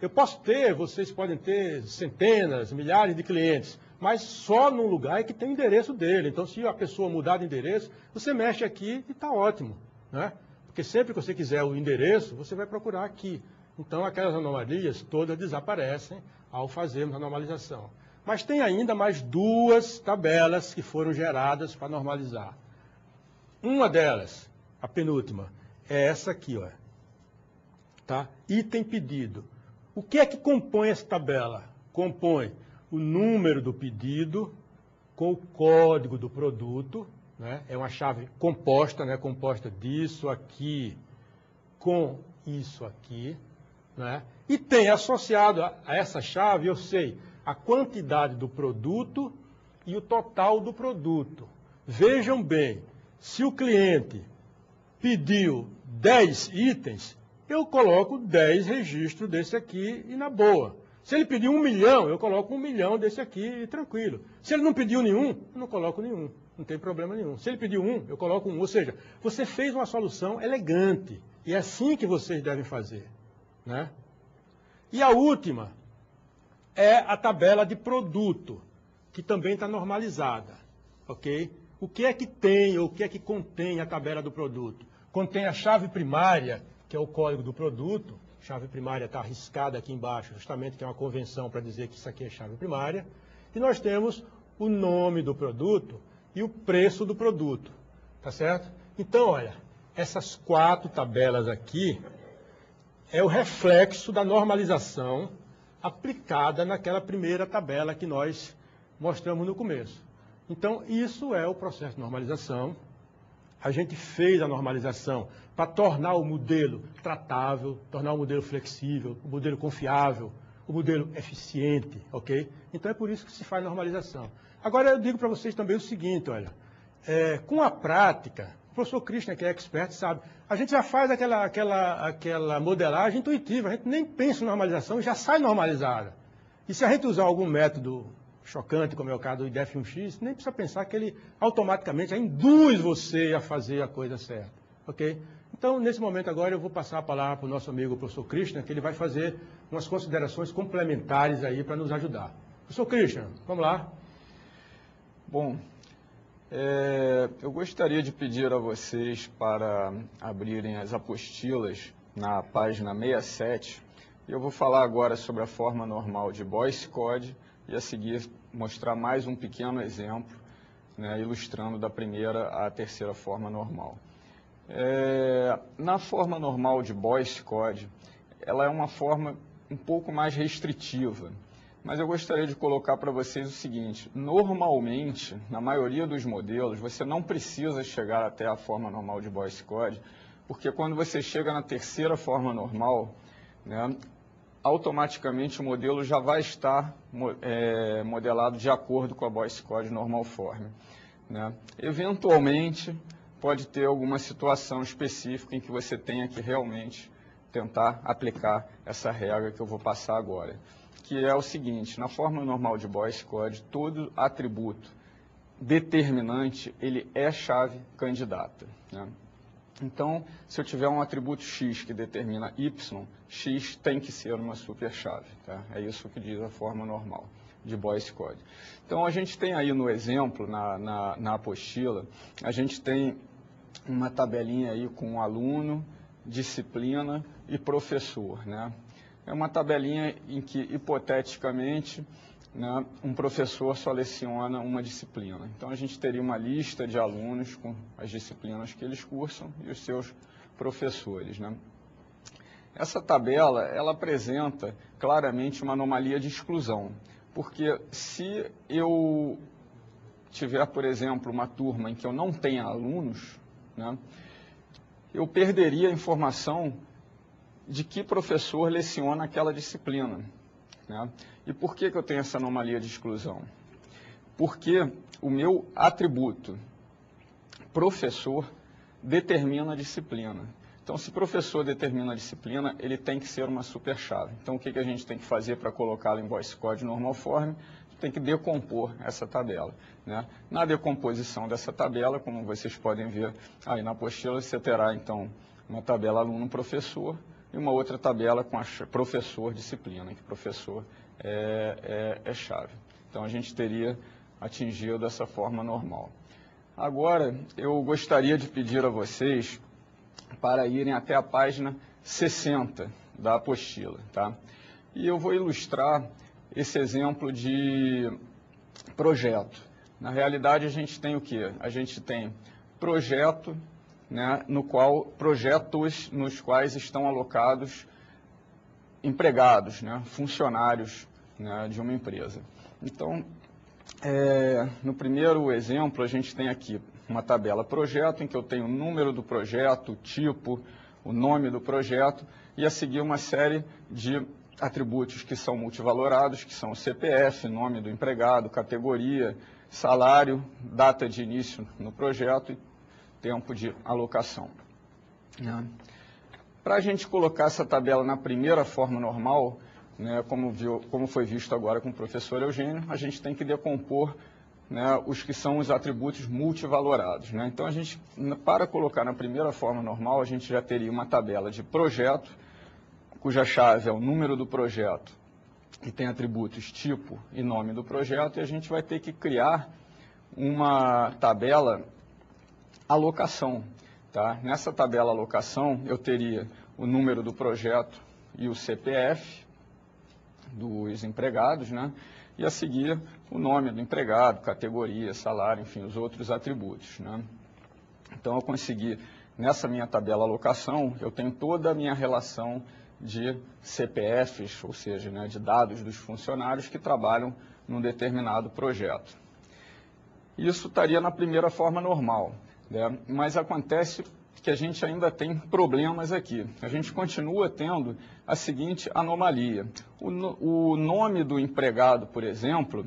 Eu posso ter, vocês podem ter centenas, milhares de clientes, mas só num lugar que tem o endereço dele. Então, se a pessoa mudar de endereço, você mexe aqui e está ótimo, né? Porque sempre que você quiser o endereço, você vai procurar aqui. Então, aquelas anomalias todas desaparecem ao fazermos a normalização. Mas tem ainda mais duas tabelas que foram geradas para normalizar. Uma delas, a penúltima, é essa aqui, ó. Tá? Item pedido. O que é que compõe essa tabela? Compõe o número do pedido com o código do produto, né? É uma chave composta, né? Composta disso aqui com isso aqui, né? E tem associado a essa chave, eu sei, a quantidade do produto e o total do produto. Vejam bem, se o cliente pediu 10 itens, eu coloco 10 registros desse aqui e na boa. Se ele pediu 1 milhão, eu coloco 1 milhão desse aqui e tranquilo. Se ele não pediu nenhum, eu não coloco nenhum. Não tem problema nenhum. Se ele pediu 1, eu coloco 1. Ou seja, você fez uma solução elegante. E é assim que vocês devem fazer, né? E a última é a tabela de produto, que também está normalizada, ok? O que é que tem, ou o que é que contém a tabela do produto? Contém a chave primária, que é o código do produto. A chave primária está arriscada aqui embaixo, justamente que é uma convenção para dizer que isso aqui é chave primária. E nós temos o nome do produto e o preço do produto, tá certo? Então, olha, essas 4 tabelas aqui é o reflexo da normalização aplicada naquela primeira tabela que nós mostramos no começo. Então, isso é o processo de normalização. A gente fez a normalização para tornar o modelo tratável, tornar o modelo flexível, o modelo confiável, o modelo eficiente, ok? Então, é por isso que se faz normalização. Agora, eu digo para vocês também o seguinte, olha, com a prática, o professor Krishna, que é expert, sabe, a gente já faz aquela modelagem intuitiva, a gente nem pensa em normalização, já sai normalizada. E se a gente usar algum método chocante, como é o caso do IDF1X, nem precisa pensar que ele automaticamente já induz você a fazer a coisa certa, ok? Então, nesse momento agora, eu vou passar a palavra para o nosso amigo professor Krishna, que ele vai fazer umas considerações complementares aí para nos ajudar. Professor Krishna, vamos lá. Bom, eu gostaria de pedir a vocês para abrirem as apostilas na página 67. Eu vou falar agora sobre a forma normal de Boyce Code e a seguir mostrar mais um pequeno exemplo, né, ilustrando da primeira à terceira forma normal. Na forma normal de Boyce Code, ela é uma forma um pouco mais restritiva. Mas eu gostaria de colocar para vocês o seguinte: normalmente, na maioria dos modelos, você não precisa chegar até a forma normal de Boyce Codd, porque quando você chega na terceira forma normal, né, automaticamente o modelo já vai estar modelado de acordo com a Boyce Codd Normal Form, né? Eventualmente, pode ter alguma situação específica em que você tenha que realmente tentar aplicar essa regra que eu vou passar agora, que é o seguinte: na forma normal de Boyce Codd, todo atributo determinante, ele é chave candidata, né? Então, se eu tiver um atributo x que determina y, x tem que ser uma superchave, tá? É isso que diz a forma normal de Boyce Codd. Então, a gente tem aí no exemplo, na apostila, a gente tem uma tabelinha aí com aluno, disciplina e professor, né? É uma tabelinha em que, hipoteticamente, né, um professor só leciona uma disciplina. Então, a gente teria uma lista de alunos com as disciplinas que eles cursam e os seus professores, né? Essa tabela, ela apresenta claramente uma anomalia de exclusão, porque se eu tiver, por exemplo, uma turma em que eu não tenha alunos, né, eu perderia a informação de que professor leciona aquela disciplina, né? E por que eu tenho essa anomalia de exclusão? Porque o meu atributo professor determina a disciplina. Então, se professor determina a disciplina, ele tem que ser uma superchave. Então, o que a gente tem que fazer para colocá-la em Boyce Codd Normal Form? Tem que decompor essa tabela, né? Na decomposição dessa tabela, como vocês podem ver aí na apostila, você terá, então, uma tabela aluno-professor e uma outra tabela com a professor-disciplina, que professor é chave. Então, a gente teria atingido essa forma normal. Agora, eu gostaria de pedir a vocês para irem até a página 60 da apostila, tá? E eu vou ilustrar esse exemplo de projeto. Na realidade, a gente tem o quê? A gente tem projeto, né, projetos nos quais estão alocados empregados, né, funcionários, né, de uma empresa. Então, no primeiro exemplo, a gente tem aqui uma tabela projeto, em que eu tenho o número do projeto, o tipo, o nome do projeto, e a seguir uma série de atributos que são multivalorados, que são o CPF, nome do empregado, categoria, salário, data de início no projeto e tempo de alocação, né? Para a gente colocar essa tabela na primeira forma normal, né, como foi visto agora com o professor Eugênio, a gente tem que decompor, né, os que são os atributos multivalorados, né? Então, para colocar na primeira forma normal, a gente já teria uma tabela de projeto, cuja chave é o número do projeto, e tem atributos tipo e nome do projeto, e a gente vai ter que criar uma tabela alocação, tá? Nessa tabela alocação, eu teria o número do projeto e o CPF dos empregados, né? E a seguir o nome do empregado, categoria, salário, enfim, os outros atributos, né? Então, eu consegui, nessa minha tabela alocação, eu tenho toda a minha relação de CPFs, ou seja, né, de dados dos funcionários que trabalham num determinado projeto. Isso estaria na primeira forma normal, né? Mas acontece que a gente ainda tem problemas aqui. A gente continua tendo a seguinte anomalia. O nome do empregado, por exemplo,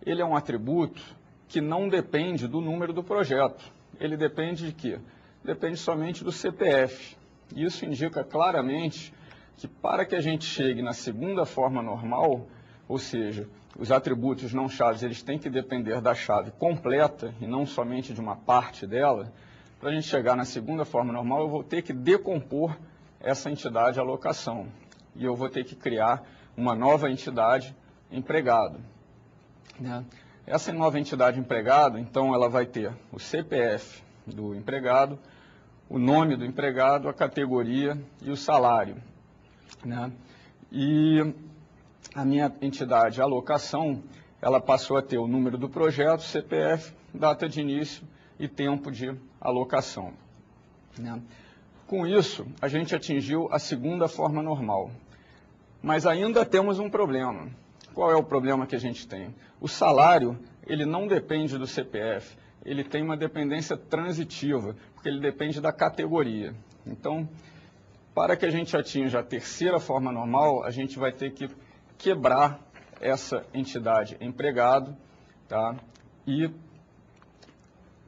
ele é um atributo que não depende do número do projeto. Ele depende de quê? Depende somente do CPF. Isso indica claramente que para que a gente chegue na segunda forma normal, ou seja, os atributos não chaves, eles têm que depender da chave completa e não somente de uma parte dela. Para a gente chegar na segunda forma normal, eu vou ter que decompor essa entidade alocação. E eu vou ter que criar uma nova entidade empregado, né? Essa nova entidade empregado, então, ela vai ter o CPF do empregado, o nome do empregado, a categoria e o salário, né? E a minha entidade alocação, ela passou a ter o número do projeto, CPF, data de início e tempo de alocação, né? Com isso, a gente atingiu a segunda forma normal. Mas ainda temos um problema. qual é o problema que a gente tem? O salário, ele não depende do CPF, ele tem uma dependência transitiva, porque ele depende da categoria. Então, para que a gente atinja a terceira forma normal, a gente vai ter que quebrar essa entidade empregado, tá? E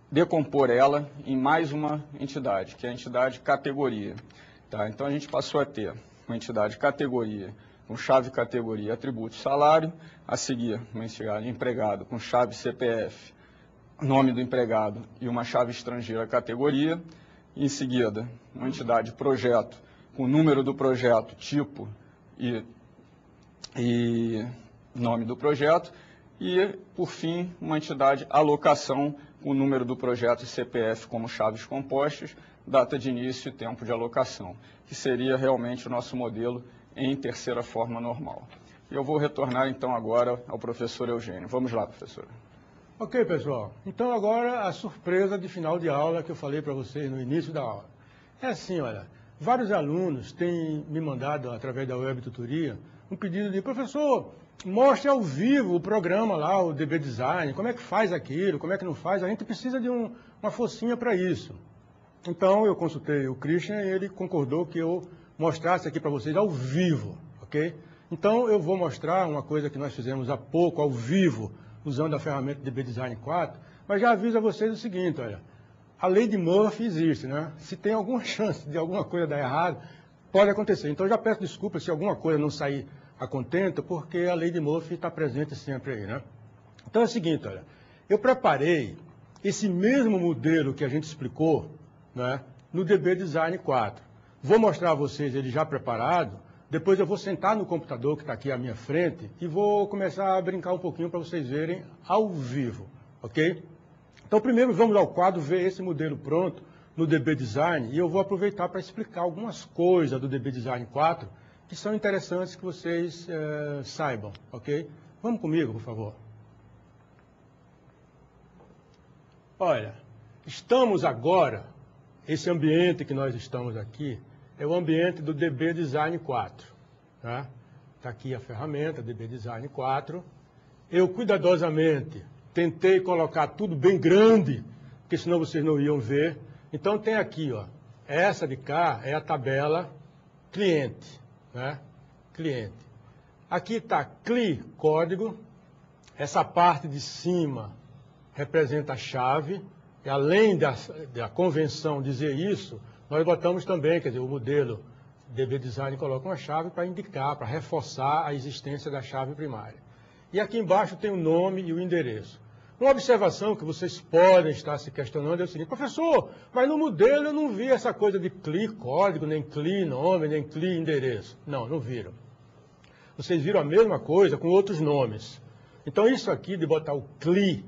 decompor ela em mais uma entidade, que é a entidade categoria. Tá? Então, a gente passou a ter uma entidade categoria, com chave categoria, atributo salário, a seguir uma entidade empregado com chave CPF, nome do empregado e uma chave estrangeira categoria, em seguida uma entidade projeto com número do projeto, tipo e nome do projeto, e por fim uma entidade alocação com o número do projeto e CPF como chaves compostas, data de início e tempo de alocação, que seria realmente o nosso modelo em terceira forma normal. Eu vou retornar então agora ao professor Eugênio. Vamos lá, professor. Ok, pessoal. Então agora a surpresa de final de aula que eu falei para vocês no início da aula. É assim, olha, vários alunos têm me mandado através da web tutoria um pedido de professor, mostre ao vivo o programa lá, o DB Design, como é que faz aquilo, como é que não faz, a gente precisa de uma forcinha para isso. Então eu consultei o Christian e ele concordou que eu mostrasse aqui para vocês ao vivo, ok? Então eu vou mostrar uma coisa que nós fizemos há pouco, ao vivo, usando a ferramenta DB Design 4, mas já aviso a vocês o seguinte, olha, a lei de Murphy existe, né? Se tem alguma chance de alguma coisa dar errado, pode acontecer. Então eu já peço desculpas se alguma coisa não sair a contento, porque a lei de Murphy está presente sempre aí, né? Então é o seguinte, olha, eu preparei esse mesmo modelo que a gente explicou, né, no DB Design 4. Vou mostrar a vocês ele já preparado, depois eu vou sentar no computador que está aqui à minha frente e vou começar a brincar um pouquinho para vocês verem ao vivo, ok? Então primeiro vamos ao quadro ver esse modelo pronto no DB Design e eu vou aproveitar para explicar algumas coisas do DB Design 4 que são interessantes que vocês saibam, ok? Vamos comigo, por favor. Olha, estamos agora, esse ambiente que nós estamos aqui, é o ambiente do DB Design 4. Tá? Está aqui a ferramenta, DB Design 4. Eu, cuidadosamente, tentei colocar tudo bem grande, porque senão vocês não iam ver. Então tem aqui, ó, essa de cá é a tabela cliente. Né? Cliente. Aqui está CLI, código. Essa parte de cima representa a chave. E além da convenção dizer isso, nós botamos também, quer dizer, o modelo DB Design coloca uma chave para indicar, para reforçar a existência da chave primária. E aqui embaixo tem o nome e o endereço. Uma observação que vocês podem estar se questionando é o seguinte, professor, mas no modelo eu não vi essa coisa de CLI código, nem CLI nome, nem CLI endereço. Não, não viram. Vocês viram a mesma coisa com outros nomes. Então isso aqui de botar o CLI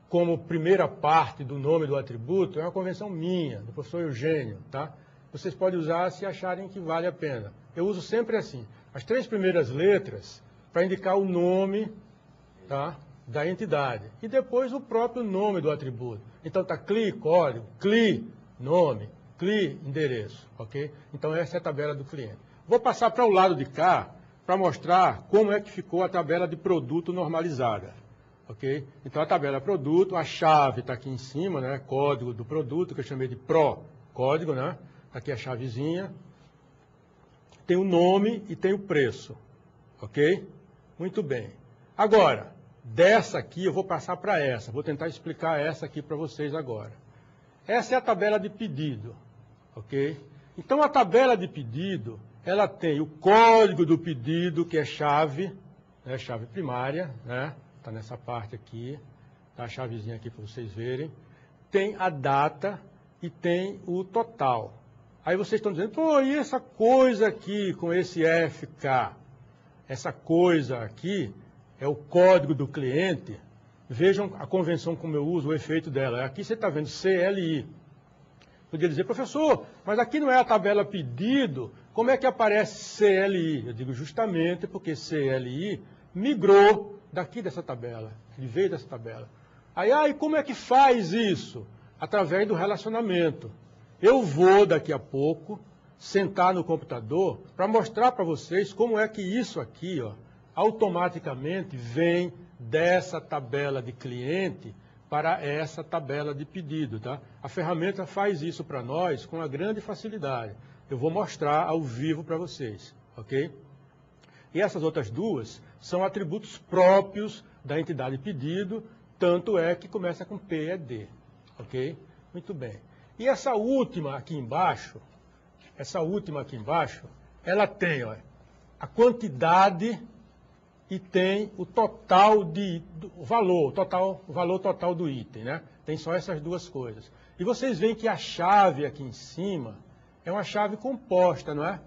como primeira parte do nome do atributo, é uma convenção minha, do professor Eugênio, tá? Vocês podem usar se acharem que vale a pena. Eu uso sempre assim, as 3 primeiras letras para indicar o nome, tá, da entidade. E depois o próprio nome do atributo. Então está CLI, código, CLI, nome, CLI, endereço, ok? Então essa é a tabela do cliente. Vou passar para o lado de cá para mostrar como é que ficou a tabela de produto normalizada. Ok? Então a tabela produto, a chave está aqui em cima, né? Código do produto, que eu chamei de PRO código, né? Aqui a chavezinha. Tem o nome e tem o preço. Ok? Muito bem. Agora, dessa aqui eu vou passar para essa. Vou tentar explicar essa aqui para vocês agora. Essa é a tabela de pedido. Ok? Então a tabela de pedido, ela tem o código do pedido, que é chave, né? Chave primária, né? Está nessa parte aqui, tá a chavezinha aqui para vocês verem. Tem a data e tem o total. Aí vocês estão dizendo, pô, e essa coisa aqui com esse FK? Essa coisa aqui é o código do cliente. Vejam a convenção como eu uso, o efeito dela. Aqui você está vendo CLI. Podia dizer, professor, mas aqui não é a tabela pedido, como é que aparece CLI? Eu digo justamente porque CLI migrou daqui dessa tabela, ele veio dessa tabela. Aí, como é que faz isso? Através do relacionamento. Eu vou, daqui a pouco, sentar no computador para mostrar para vocês como é que isso aqui, ó, automaticamente vem dessa tabela de cliente para essa tabela de pedido, tá? A ferramenta faz isso para nós com uma grande facilidade. Eu vou mostrar ao vivo para vocês, ok? E essas outras duas são atributos próprios da entidade pedido, tanto é que começa com PED, ok? Muito bem. E essa última aqui embaixo, ela tem, ó, a quantidade e tem o total o valor total do item, né? Tem só essas duas coisas. E vocês veem que a chave aqui em cima é uma chave composta, não é?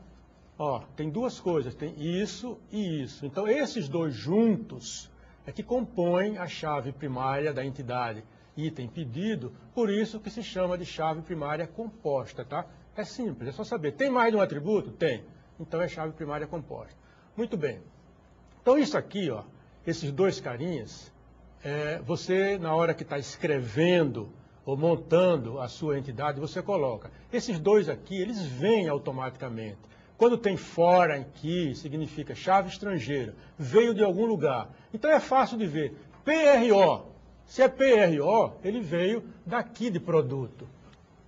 Ó, tem duas coisas, tem isso e isso. Então, esses dois juntos é que compõem a chave primária da entidade item pedido, por isso que se chama de chave primária composta, tá? É simples, é só saber. Tem mais de um atributo? Tem. Então, é chave primária composta. Muito bem. Então, isso aqui, ó, esses dois carinhas, você, na hora que está escrevendo ou montando a sua entidade, você coloca. Esses dois aqui, eles vêm automaticamente. Quando tem fora aqui, significa chave estrangeira, veio de algum lugar. Então, é fácil de ver. PRO, se é PRO, ele veio daqui de produto,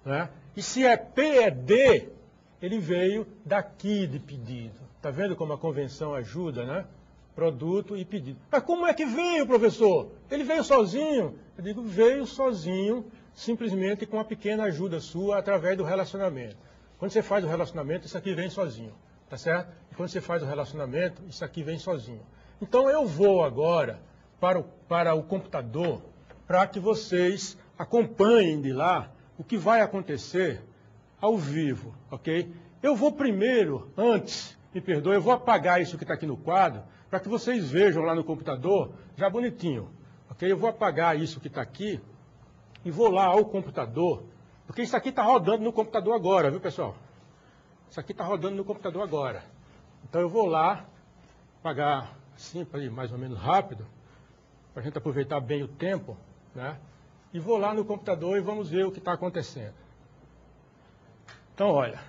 né? E se é PED, ele veio daqui de pedido. Está vendo como a convenção ajuda, né? Produto e pedido. Mas como é que veio, professor? Ele veio sozinho? Eu digo, veio sozinho, simplesmente com uma pequena ajuda sua através do relacionamento. Quando você faz o relacionamento, isso aqui vem sozinho, tá certo? E quando você faz o relacionamento, isso aqui vem sozinho. Então eu vou agora para o computador para que vocês acompanhem de lá o que vai acontecer ao vivo, ok? Eu vou primeiro, antes, me perdoe, eu vou apagar isso que está aqui no quadro, para que vocês vejam lá no computador, já bonitinho, ok? Eu vou apagar isso que está aqui e vou lá ao computador, porque isso aqui está rodando no computador agora, viu, pessoal? Isso aqui está rodando no computador agora. Então eu vou lá, apagar assim, para ir mais ou menos rápido, para a gente aproveitar bem o tempo, né? E vou lá no computador e vamos ver o que está acontecendo. Então, olha,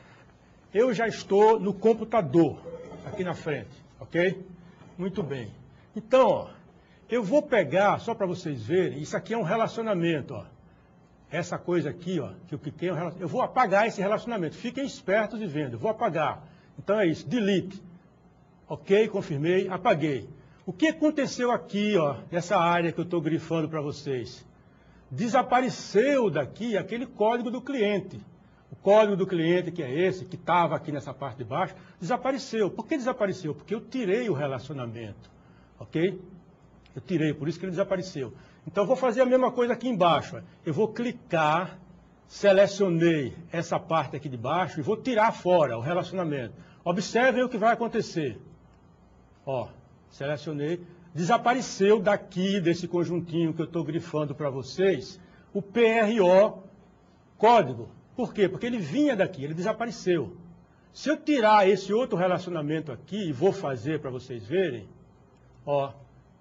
eu já estou no computador, aqui na frente, ok? Muito bem. Então, ó, eu vou pegar, só para vocês verem, isso aqui é um relacionamento, ó. Essa coisa aqui, ó, que o que tem é um relacionamento. Eu vou apagar esse relacionamento. Fiquem espertos e vendo. Eu vou apagar. Então é isso, delete. Ok, confirmei, apaguei. O que aconteceu aqui, ó, nessa área que eu estou grifando para vocês? Desapareceu daqui aquele código do cliente. O código do cliente, que é esse, que estava aqui nessa parte de baixo, desapareceu. Por que desapareceu? Porque eu tirei o relacionamento. Ok? Eu tirei, por isso que ele desapareceu. Então, eu vou fazer a mesma coisa aqui embaixo. Ó. Eu vou clicar, selecionei essa parte aqui de baixo e vou tirar fora o relacionamento. Observem o que vai acontecer. Ó, selecionei. Desapareceu daqui, desse conjuntinho que eu estou grifando para vocês, o PRO código. Por quê? Porque ele vinha daqui, ele desapareceu. Se eu tirar esse outro relacionamento aqui, e vou fazer para vocês verem, ó,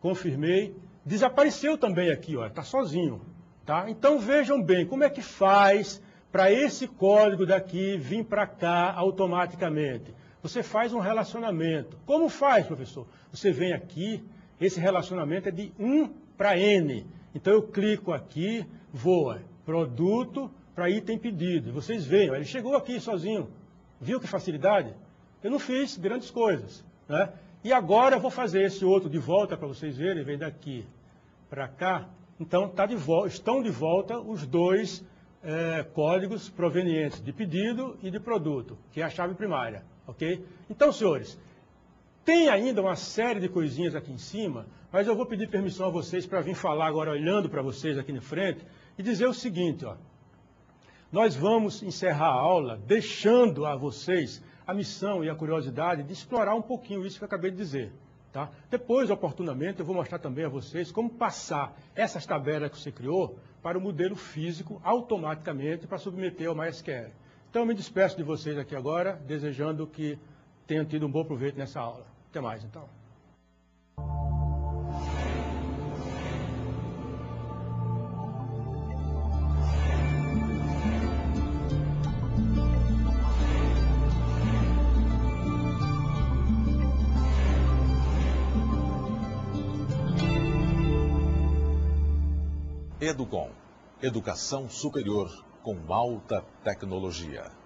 confirmei, desapareceu também aqui, ó, está sozinho. Tá? Então vejam bem, como é que faz para esse código daqui vir para cá automaticamente? Você faz um relacionamento. Como faz, professor? Você vem aqui, esse relacionamento é de 1 para N. Então eu clico aqui, voa, produto para item pedido. E vocês veem, ó, ele chegou aqui sozinho. Viu que facilidade? Eu não fiz grandes coisas, né? E agora eu vou fazer esse outro de volta para vocês verem, vem daqui para cá. Então tá de estão de volta os dois códigos provenientes de pedido e de produto, que é a chave primária, ok? Então, senhores, tem ainda uma série de coisinhas aqui em cima, mas eu vou pedir permissão a vocês para vir falar agora, olhando para vocês aqui na frente, e dizer o seguinte, ó. Nós vamos encerrar a aula deixando a vocês a missão e a curiosidade de explorar um pouquinho isso que eu acabei de dizer. Tá? Depois, oportunamente, eu vou mostrar também a vocês como passar essas tabelas que você criou para o modelo físico automaticamente para submeter ao MySQL. Então, eu me despeço de vocês aqui agora, desejando que tenham tido um bom proveito nessa aula. Até mais, então. Educom, educação superior com alta tecnologia.